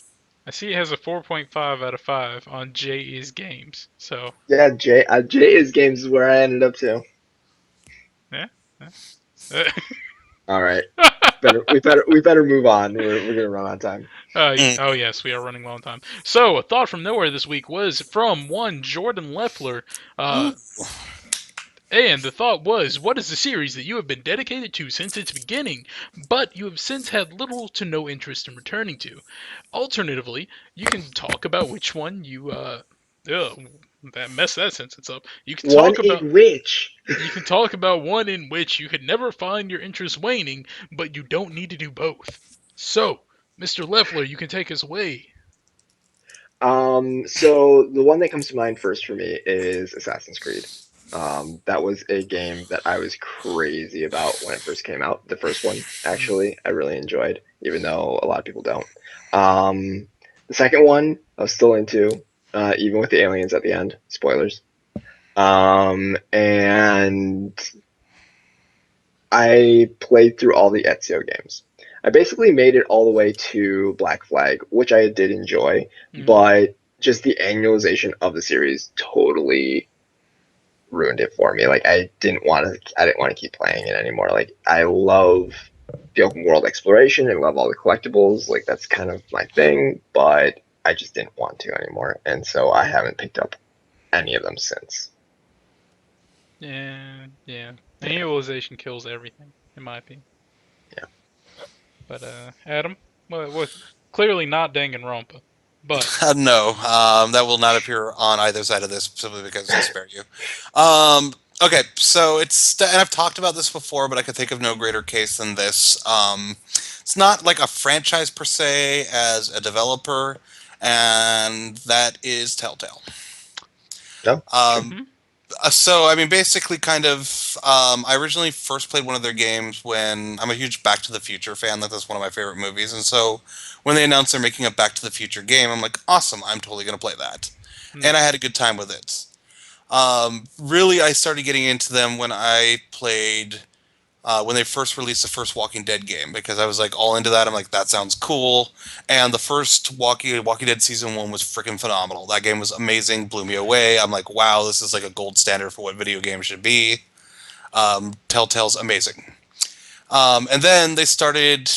I see it has a 4.5 out of 5 on JE's Games. So
Yeah, Jay's games is where I ended up too.
yeah. Yeah.
All right. We better move on. We're gonna run out of time.
Mm.
Oh yes, we are running low on time. So a thought from nowhere this week was from one Jordan Leffler. Uh, And the thought was, what is the series that you have been dedicated to since its beginning, but you have since had little to no interest in returning to? Alternatively, you can talk about which one you that messed that sentence up.
One in which.
You can talk about one in which you could never find your interest waning, but you don't need to do both. So, Mr. Leffler, you can take us away.
So the one that comes to mind first for me is Assassin's Creed. That was a game that I was crazy about when it first came out. The first one, actually, I really enjoyed, even though a lot of people don't. The second one, I was still into, even with the aliens at the end. Spoilers. And I played through all the Ezio games. I basically made it all the way to Black Flag, which I did enjoy,
Mm,
but just the annualization of the series totally ruined it for me. Like I didn't want to keep playing it anymore. Like I love the open world exploration. I love all the collectibles. Like that's kind of my thing, but I just didn't want to anymore, and so I haven't picked up any of them since.
yeah, yeah.
Yeah,
Annualization kills everything, in my opinion.
yeah.
But Adam, what clearly not Danganronpa, but
No, that will not appear on either side of this simply because I spare you. Okay, so and I've talked about this before, but I could think of no greater case than this. It's not like a franchise per se as a developer, and that is Telltale.
No, sure.
Um, so, I mean, basically, kind of, I originally first played one of their games when I'm a huge Back to the Future fan. That's one of my favorite movies. And so when they announced they're making a Back to the Future game, I'm like, awesome, I'm totally going to play that.
hmm,
And I had a good time with it. Really, I started getting into them when I played when they first released the first Walking Dead game because I was like all into that. I'm like, that sounds cool. And the first Walking Dead season one was freaking phenomenal. That game was amazing, blew me away. I'm like, wow, this is like a gold standard for what video games should be. Telltale's amazing. And then they started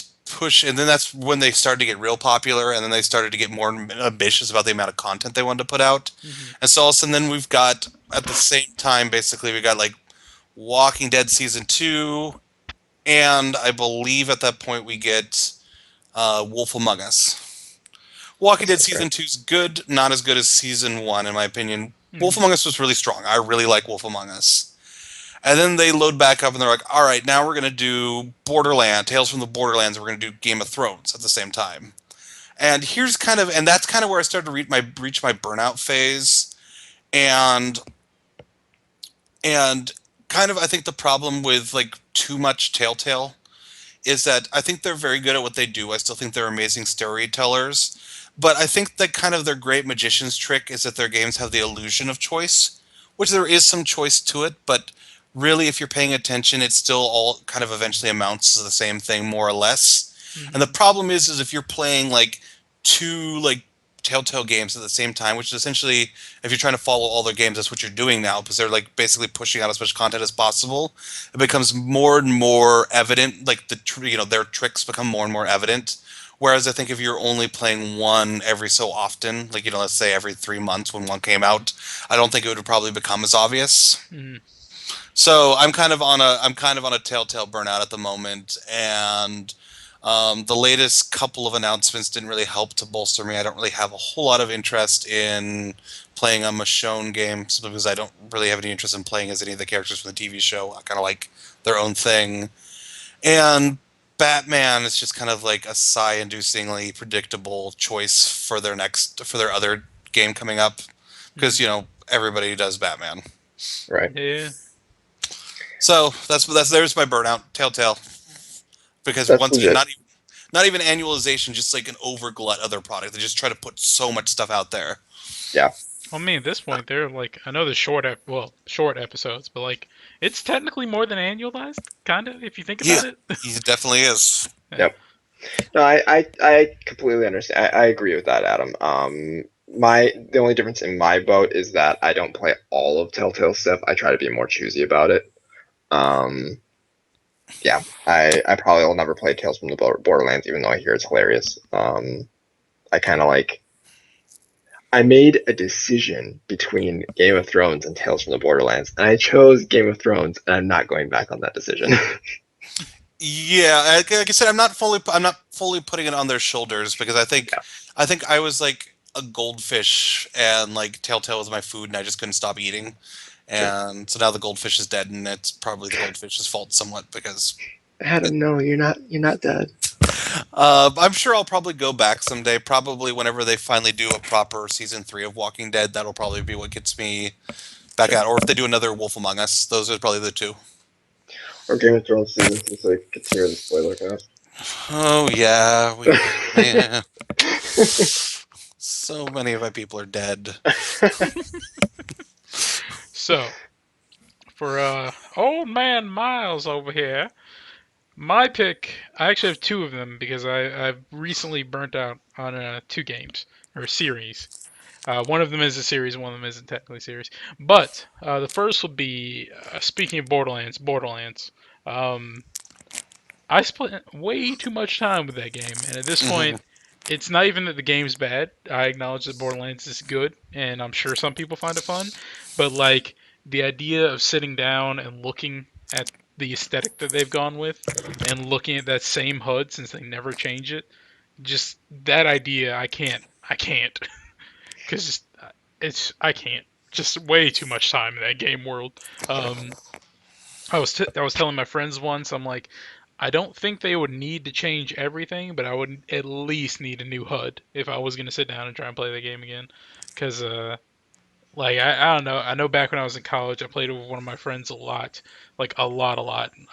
and then that's when they started to get real popular, and then they started to get more ambitious about the amount of content they wanted to put out.
hmm,
And so all of a sudden, then we've got at the same time, basically, we got like Walking Dead season two, and I believe at that point we get Wolf Among Us. Walking
That
Dead
sounds
season
great.
two is good, not as good as season one in my opinion. Wolf
hmm,
Among Us was really strong. I really like Wolf Among Us. And then they load back up and they're like, all right, now we're going to do Tales from the Borderlands, and we're going to do Game of Thrones at the same time. And that's kind of where I started to reach my burnout phase. And, and kind of, I think the problem with like too much Telltale is that I think they're very good at what they do. I still think they're amazing storytellers. But I think that kind of their great magician's trick is that their games have the illusion of choice, which there is some choice to it, but really, if you're paying attention, it still all kind of eventually amounts to the same thing, more or less. And the
hmm,
problem is if you're playing like two like Telltale games at the same time, which is essentially if you're trying to follow all their games, that's what you're doing now because they're like basically pushing out as much content as possible. It becomes more and more evident, like their tricks become more and more evident. Whereas I think if you're only playing one every so often, like let's say every 3 months when one came out, I don't think it would probably become as obvious.
hmm.
So I'm kind of on a Telltale burnout at the moment, and the latest couple of announcements didn't really help to bolster me. I don't really have a whole lot of interest in playing a Michonne game simply because I don't really have any interest in playing as any of the characters from the TV show. I kind of like their own thing, and Batman is just kind of like a sigh-inducingly predictable choice for their other game coming up
Hmm.
because everybody does Batman.
Right.
Yeah.
So there's my burnout, Telltale. Because
That's
once again,
legit.
not even annualization, just like an overglut of their product. They just try to put so much stuff out there.
Yeah.
Well, I mean, at this point, they're like, I know they're short episodes, but like, it's technically more than annualized, kind of, if you think
Yeah,
about it.
he definitely is.
Yeah.
Yep. No, I completely understand. I agree with that, Adam. The only difference in my boat is that I don't play all of Telltale stuff. I try to be more choosy about it. Um, yeah, I probably will never play Tales from the Borderlands, even though I hear it's hilarious. I kind of like I made a decision between Game of Thrones and Tales from the Borderlands, and I chose Game of Thrones, and I'm not going back on that decision.
Yeah, like I said, I'm not fully putting it on their shoulders because I think I was like a goldfish and like Telltale was my food and I just couldn't stop eating.
Sure.
And so now the goldfish is dead and it's probably the goldfish's fault somewhat because
Adam, no, you're not dead.
I'm sure I'll probably go back someday, probably whenever they finally do a proper season 3 of Walking Dead. That'll probably be what gets me back
Sure.
out, or if they do another Wolf Among Us. Those are probably the two.
Or Game of Thrones season 2, so I could hear the spoiler cast.
Oh yeah, man. So many of my people are dead.
So, for old man Miles over here, my pick, I actually have two of them because I've recently burnt out on two games or series. One of them is a series, one of them isn't technically a series. But the first would be speaking of Borderlands. Borderlands. Um, I spent way too much time with that game, and at this
Hmm.
point, it's not even that the game's bad. I acknowledge that Borderlands is good, and I'm sure some people find it fun. But like the idea of sitting down and looking at the aesthetic that they've gone with, and looking at that same HUD since they never change it, just that idea, I can't, because I can't. Just way too much time in that game world. Um, I was telling my friends once. I'm like, I don't think they would need to change everything, but I would at least need a new HUD if I was gonna sit down and try and play the game again. Cause like I don't know. I know back when I was in college, I played it with one of my friends a lot, like a lot.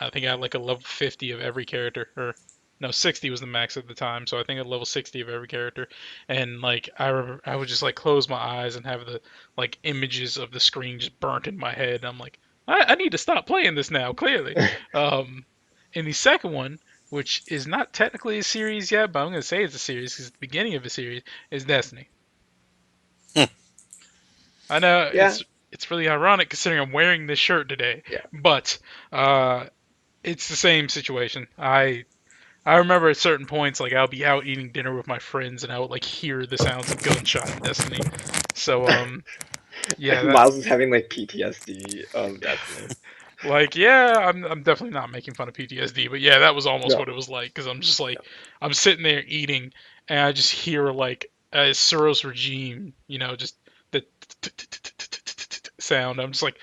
I think I had like a level 50 of every character, or no, 60 was the max at the time. So I think I had level 60 of every character, and like I remember, I would just like close my eyes and have the like images of the screen just burnt in my head. And I'm like, I need to stop playing this now. Clearly, um, and the second one, which is not technically a series yet, but I'm gonna say it's a series because it's the beginning of a series, is Destiny. I know
Yeah,
it's really ironic considering I'm wearing this shirt today,
yeah.
but it's the same situation. I remember at certain points like I'll be out eating dinner with my friends and I would like hear the sounds of gunshot in Destiny. So yeah, that
Miles is having like PTSD of Destiny.
like yeah, I'm definitely not making fun of PTSD, but yeah, that was almost
No,
what it was like because I'm just like
no.
I'm sitting there eating and I just hear like Suros regime, just the sound. I'm just like,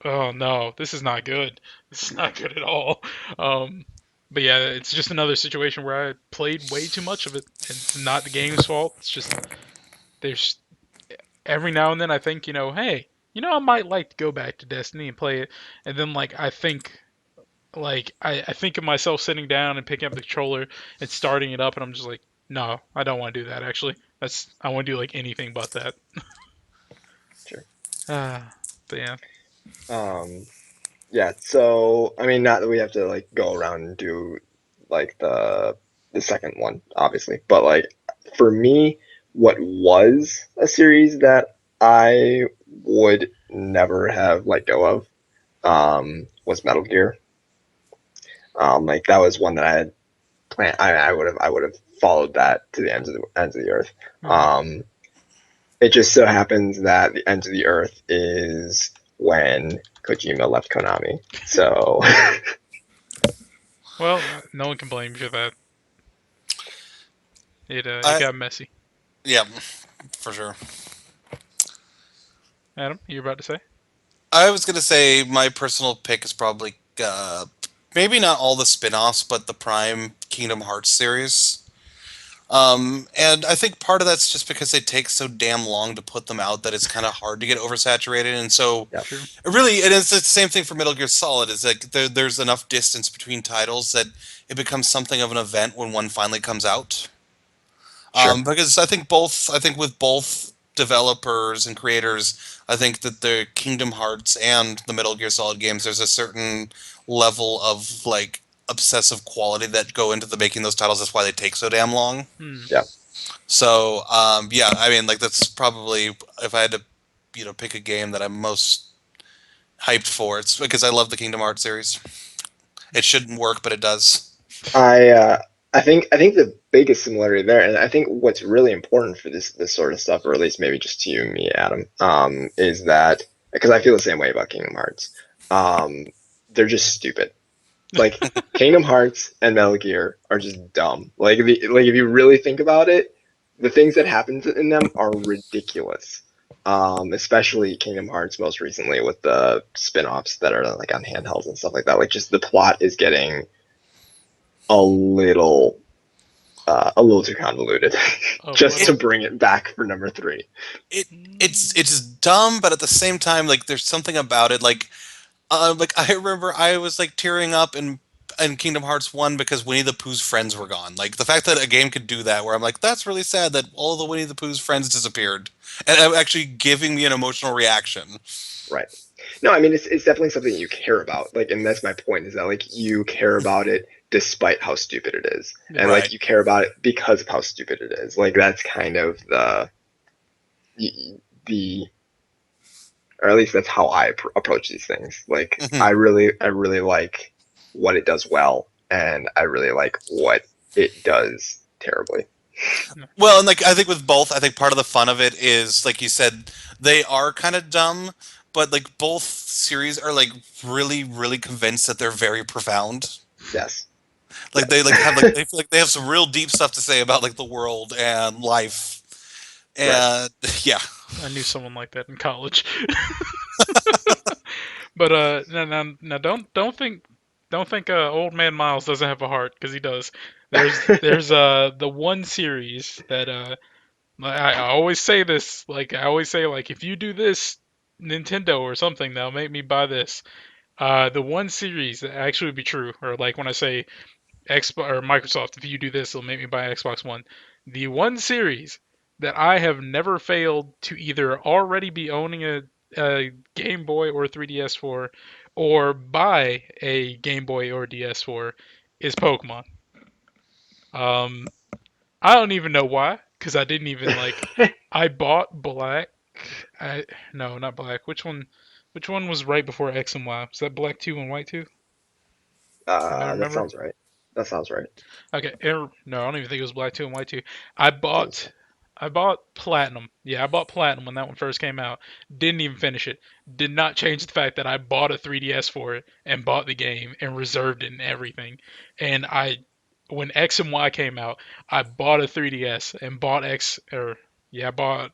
oh no, this is not good. This is not good at all. Um, but yeah, it's just another situation where I played way too much of it. It's not the game's fault. It's just there's every now and then I think, hey, I might like to go back to Destiny and play it, and then like I think. Like I think of myself sitting down and picking up the controller and starting it up, and I'm just like, no, I don't want to do that. Actually, I want to do like anything but that.
Sure.
But yeah,
Um, yeah. So I mean, not that we have to like go around and do like the second one, obviously, but like for me, what was a series that I would never have let go of was Metal Gear. Like that was one that I had planned. I would have followed that to the ends of the earth.
hmm
Um, it just so happens that the ends of the earth is when Kojima left Konami. So
well, no one can blame you for that. It
I
got messy.
Yeah, for sure.
Adam, you're about to say?
I was gonna say my personal pick is probably maybe not all the spin-offs, but the Prime Kingdom Hearts series. And I think part of that's just because they take so damn long to put them out that it's kind of hard to get oversaturated. And so,
yeah,
True.
really, and it's the same thing for Metal Gear Solid. Is like there's enough distance between titles that it becomes something of an event when one finally comes out.
sure,
Because I think with both. developers and creators, I think that the Kingdom Hearts and the Metal Gear Solid games, there's a certain level of like obsessive quality that go into the making those titles. That's why they take so damn long.
Hmm.
Yeah.
So yeah, I mean, like that's probably if I had to, pick a game that I'm most hyped for, it's because I love the Kingdom Hearts series. It shouldn't work, but it does.
I think the biggest similarity there, and I think what's really important for this sort of stuff, or at least maybe just to you and me, Adam, is that because I feel the same way about Kingdom Hearts. Um, they're just stupid. Like Kingdom Hearts and Metal Gear are just dumb. Like if you really think about it, the things that happen in them are ridiculous. Especially Kingdom Hearts most recently with the spin-offs that are like on handhelds and stuff like that. Like just the plot is getting a little a little too convoluted
A
just to
little.
bring it back for number three.
It it's dumb, but at the same time, like there's something about it. Like I remember I was like tearing up in Kingdom Hearts 1 because Winnie the Pooh's friends were gone. Like the fact that a game could do that, where I'm like, that's really sad that all the Winnie the Pooh's friends disappeared, and actually giving me an emotional reaction.
Right. No, I mean it's definitely something you care about. Like, and that's my point is that like you care about it despite how stupid it is,
Yeah.
and
Right.
like you care about it because of how stupid it is. Like that's kind of the or at least that's how I approach these things. Like
Mhm.
I really like what it does well, and I really like what it does terribly.
Well, and like I think with both, I think part of the fun of it is like you said, they are kind of dumb, but like both series are like really, really convinced that they're very profound.
Yes.
Like they like have like they feel like they have some real deep stuff to say about like the world and life.
Right.
And yeah.
I knew someone like that in college. But now don't think old man Miles doesn't have a heart, because he does. There's the one series that I always say this, like I always say, like if you do this, Nintendo or something, they'll make me buy this. The one series that actually would be true, or like when I say Xbox or Microsoft, if you do this, it'll make me buy Xbox One. The one series that I have never failed to either already be owning a Game Boy or 3DS for, or buy a Game Boy or DS for, is Pokemon. Um, I don't even know why, because I didn't even like. I bought Black. I No, not Black. Which one? Which one was right before X and Y? Was that Black 2 and White 2? Anybody
That
remember?
sounds right. That sounds right.
Okay, no, I don't even think it was Black 2 and White 2. I bought I bought Platinum. Yeah, I bought Platinum when that one first came out. Didn't even finish it. Did not change the fact that I bought a 3DS for it and bought the game and reserved it and everything. And when X and Y came out, I bought a 3DS and bought X or yeah, I bought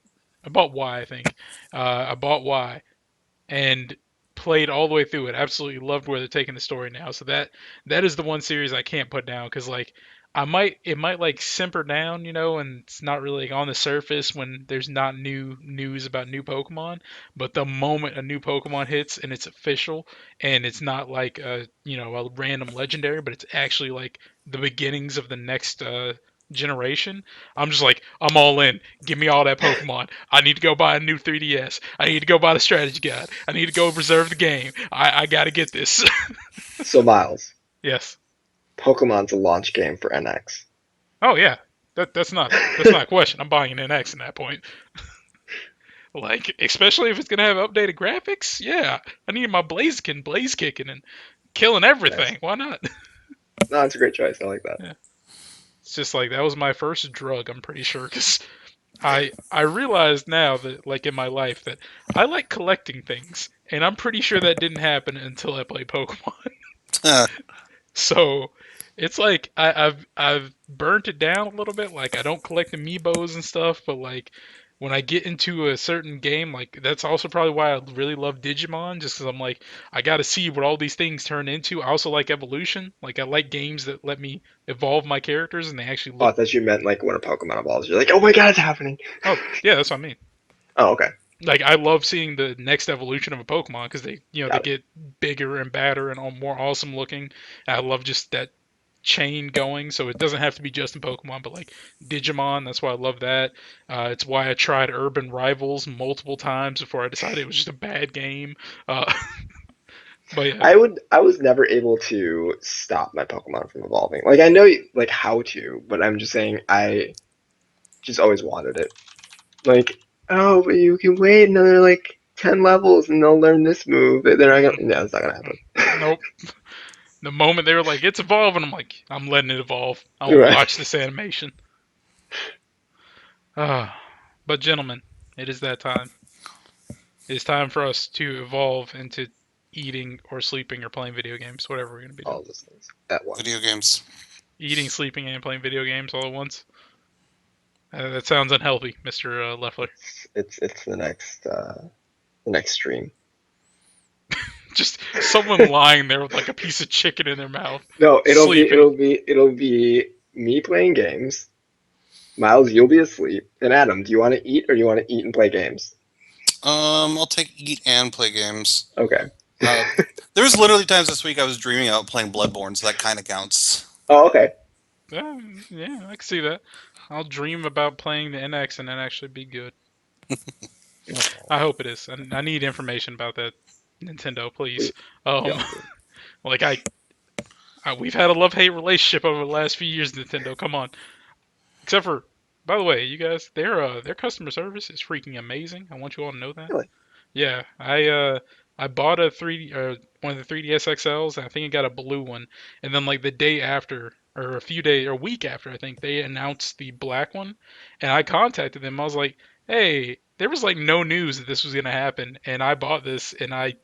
Y, I think. I bought Y and played all the way through it. Absolutely loved where they're taking the story now. So that is the one series I can't put down, because like it might like simper down, and it's not really like, on the surface when there's not new news about new Pokemon. But the moment a new Pokemon hits and it's official, and it's not like a random legendary, but it's actually like the beginnings of the next generation, I'm just like, I'm all in. Give me all that Pokemon. I need to go buy a new 3DS. I need to go buy the strategy guide. I need to go reserve the game. I gotta get this.
So Miles,
Yes.
Pokemon's a launch game for NX.
Oh yeah. That's not a question. I'm buying an NX in that point. Like, especially if it's gonna have updated graphics. Yeah, I need my Blaziken blaze kicking and killing
Nice.
everything. Why not?
No, it's a great choice. I like that.
Yeah. It's just like that was my first drug. I'm pretty sure, because I realize now that, like, in my life, that I like collecting things, and I'm pretty sure that didn't happen until I played Pokemon. So it's like I've burnt it down a little bit. Like, I don't collect amiibos and stuff, but like when I get into a certain game, like that's also probably why I really love Digimon, just because I'm like, I got to see what all these things turn into. I also like evolution. Like, I like games that let me evolve my characters and they actually
Oh, I
look.
thought you meant like when a Pokemon evolves, you're like, oh my god, it's happening.
Oh yeah, that's what I mean.
Oh, okay.
Like, I love seeing the next evolution of a Pokemon, because they they
Got it.
get bigger and badder and more awesome looking. I love just that chain going, so it doesn't have to be just in Pokemon, but like Digimon. That's why I love that. It's why I tried Urban Rivals multiple times before I decided it was just a bad game. Uh, but yeah,
I was never able to stop my Pokemon from evolving. Like I know like how to, but I'm just saying I just always wanted it. Like, oh, but you can wait another like 10 levels and they'll learn this move. They're not gonna. No, it's not gonna happen.
nope. The moment they were like, it's evolving, I'm like, I'm letting it evolve. I want to
Right.
watch this animation. But gentlemen, it is that time. It's time for us to evolve into eating or sleeping or playing video games, whatever we're going to be doing.
All those things at once.
Video games.
Eating, sleeping, and playing video games all at once. That sounds unhealthy, Mr. Leffler.
It's the next stream.
Just someone lying there with like a piece of chicken in their mouth.
No,
Sleeping.
it'll be me playing games. Miles, you'll be asleep. And Adam, do you want to eat or do you want to eat and play games?
I'll take eat and play games.
Okay.
There was literally times this week I was dreaming about playing Bloodborne, so that kind of counts.
Oh, okay.
Yeah, I can see that. I'll dream about playing the NX and then actually be good. I hope it is. I need information about that, Nintendo, please.
Yeah.
Like we've had a love-hate relationship over the last few years, Nintendo. Come on. Except for, by the way, you guys, their customer service is freaking amazing. I want you all to know that.
Really?
Yeah, I bought a one of the 3DS XLs. And I think I got a blue one, and then like the day after, or a week after, I think they announced the black one, and I contacted them. I was like, hey, there was like no news that this was gonna happen, and I bought this, and I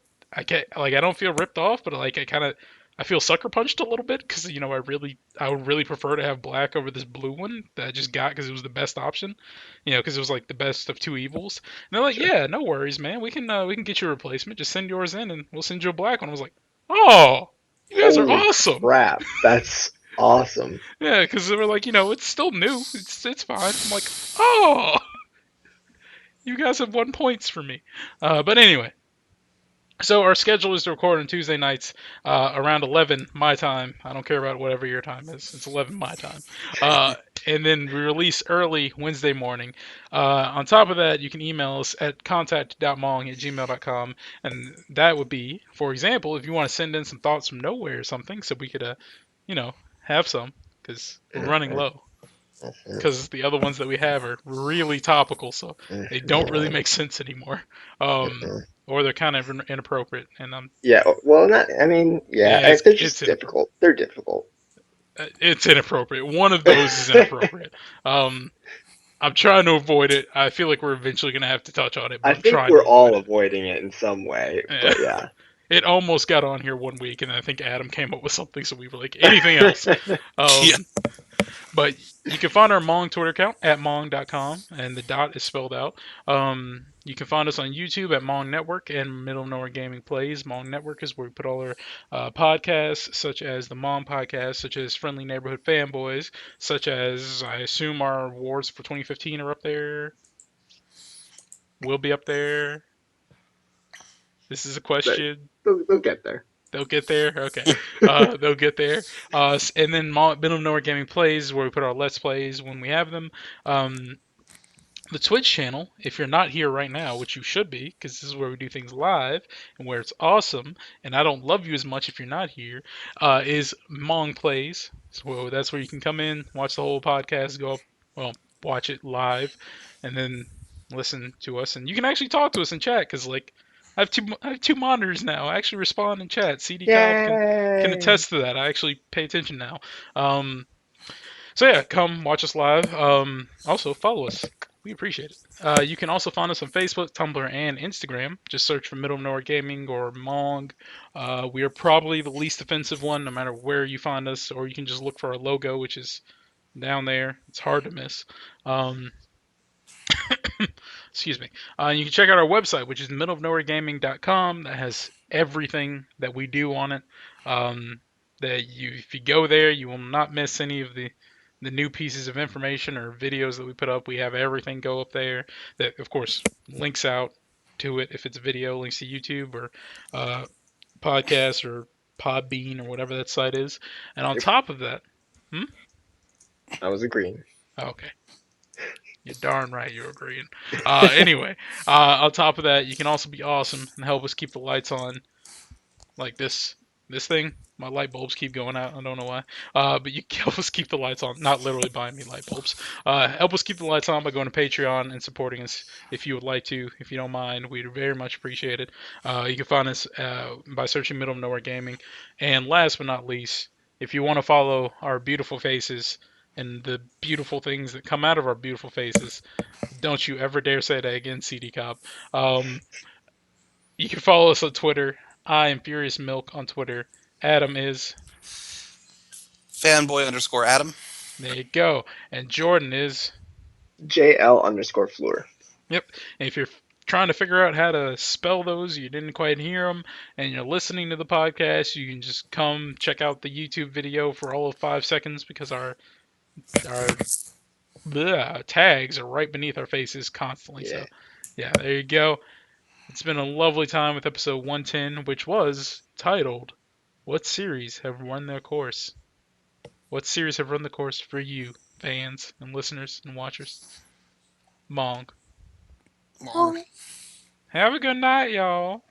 get like I don't feel ripped off, but like I feel sucker punched a little bit because I would really prefer to have black over this blue one that I just got because it was the best option, because it was like the best of two evils. And they're like,
Sure.
yeah, no worries, man. We can get you a replacement. Just send yours in, and we'll send you a black one. I was like, oh, you guys are
Holy
awesome.
crap. That's awesome.
Yeah, because they were like, it's still new. It's fine. I'm like, oh, you guys have 1 point for me. But anyway. So our schedule is to record on Tuesday nights around 11 my time. I don't care about whatever your time is. It's 11 my time. And then we release early Wednesday morning. On top of that, you can email us at contact.mong@gmail.com. And that would be, for example, if you want to send in some thoughts from nowhere or something so we could, have some because we're running low. Because the other ones that we have are really topical, so they don't really make sense anymore. Or they're kind of inappropriate, and
Yeah, well, not. I mean, yeah, they're just difficult. They're difficult.
It's inappropriate. One of those is inappropriate. I'm trying to avoid it. I feel like we're eventually going to have to touch on it. But
I think we're all avoiding it in some way. But yeah.
It almost got on here one week, and I think Adam came up with something, so we were like, anything else?
Yeah.
But you can find our Mong Twitter account at mong.com, and the dot is spelled out. You can find us on YouTube at Mong Network and Middle of Nowhere Gaming Plays. Mong Network is where we put all our podcasts, such as the Mong Podcast, such as Friendly Neighborhood Fanboys, such as, I assume our awards for 2015 are up there. Will be up there. This is a question.
They'll get there.
They'll get there? Okay. They'll get there. And then Middle of Nowhere Gaming Plays, where we put our Let's Plays when we have them. The Twitch channel, if you're not here right now, which you should be, because this is where we do things live and where it's awesome, and I don't love you as much if you're not here, is Mong Plays. So that's where you can come in, watch the whole podcast, watch it live, and then listen to us. And you can actually talk to us in chat, because, I have two monitors now. I actually respond in chat. CD Cal can attest to that. I actually pay attention now. So yeah, come watch us live. Also follow us. We appreciate it. You can also find us on Facebook, Tumblr, and Instagram. Just search for Middle of Nowhere Gaming or Mong. We are probably the least offensive one, no matter where you find us, or you can just look for our logo, which is down there. It's hard to miss. Excuse me. You can check out our website, which is middleofnowheregaming.com. That has everything that we do on it. If you go there, you will not miss any of the new pieces of information or videos that we put up. We have everything go up there. That, of course, links out to it. If it's a video, links to YouTube or podcast or Podbean or whatever that site is. And on top of that,
I was agreeing.
Okay. You're darn right you're agreeing. Anyway, on top of that, you can also be awesome and help us keep the lights on, like this thing. My light bulbs keep going out. I don't know why. But you can help us keep the lights on. Not literally buying me light bulbs. Help us keep the lights on by going to Patreon and supporting us if you would like to. If you don't mind, we'd very much appreciate it. You can find us by searching Middle of Nowhere Gaming. And last but not least, if you want to follow our beautiful faces and the beautiful things that come out of our beautiful faces, don't you ever dare say that again, CD Cop. You can follow us on Twitter. I am Furious Milk on Twitter. Adam is.
Fanboy_Adam.
There you go. And Jordan is.
JL_Fleur.
Yep. And if you're trying to figure out how to spell those, you didn't quite hear them, and you're listening to the podcast, you can just come check out the YouTube video for all of 5 seconds because our tags are right beneath our faces constantly.
Yeah.
So, yeah, there you go. It's been a lovely time with episode 110, which was titled, What Series Have Run Their Course? What series have run the course for you, fans and listeners and watchers? Mong.
Mong.
Have a good night, y'all.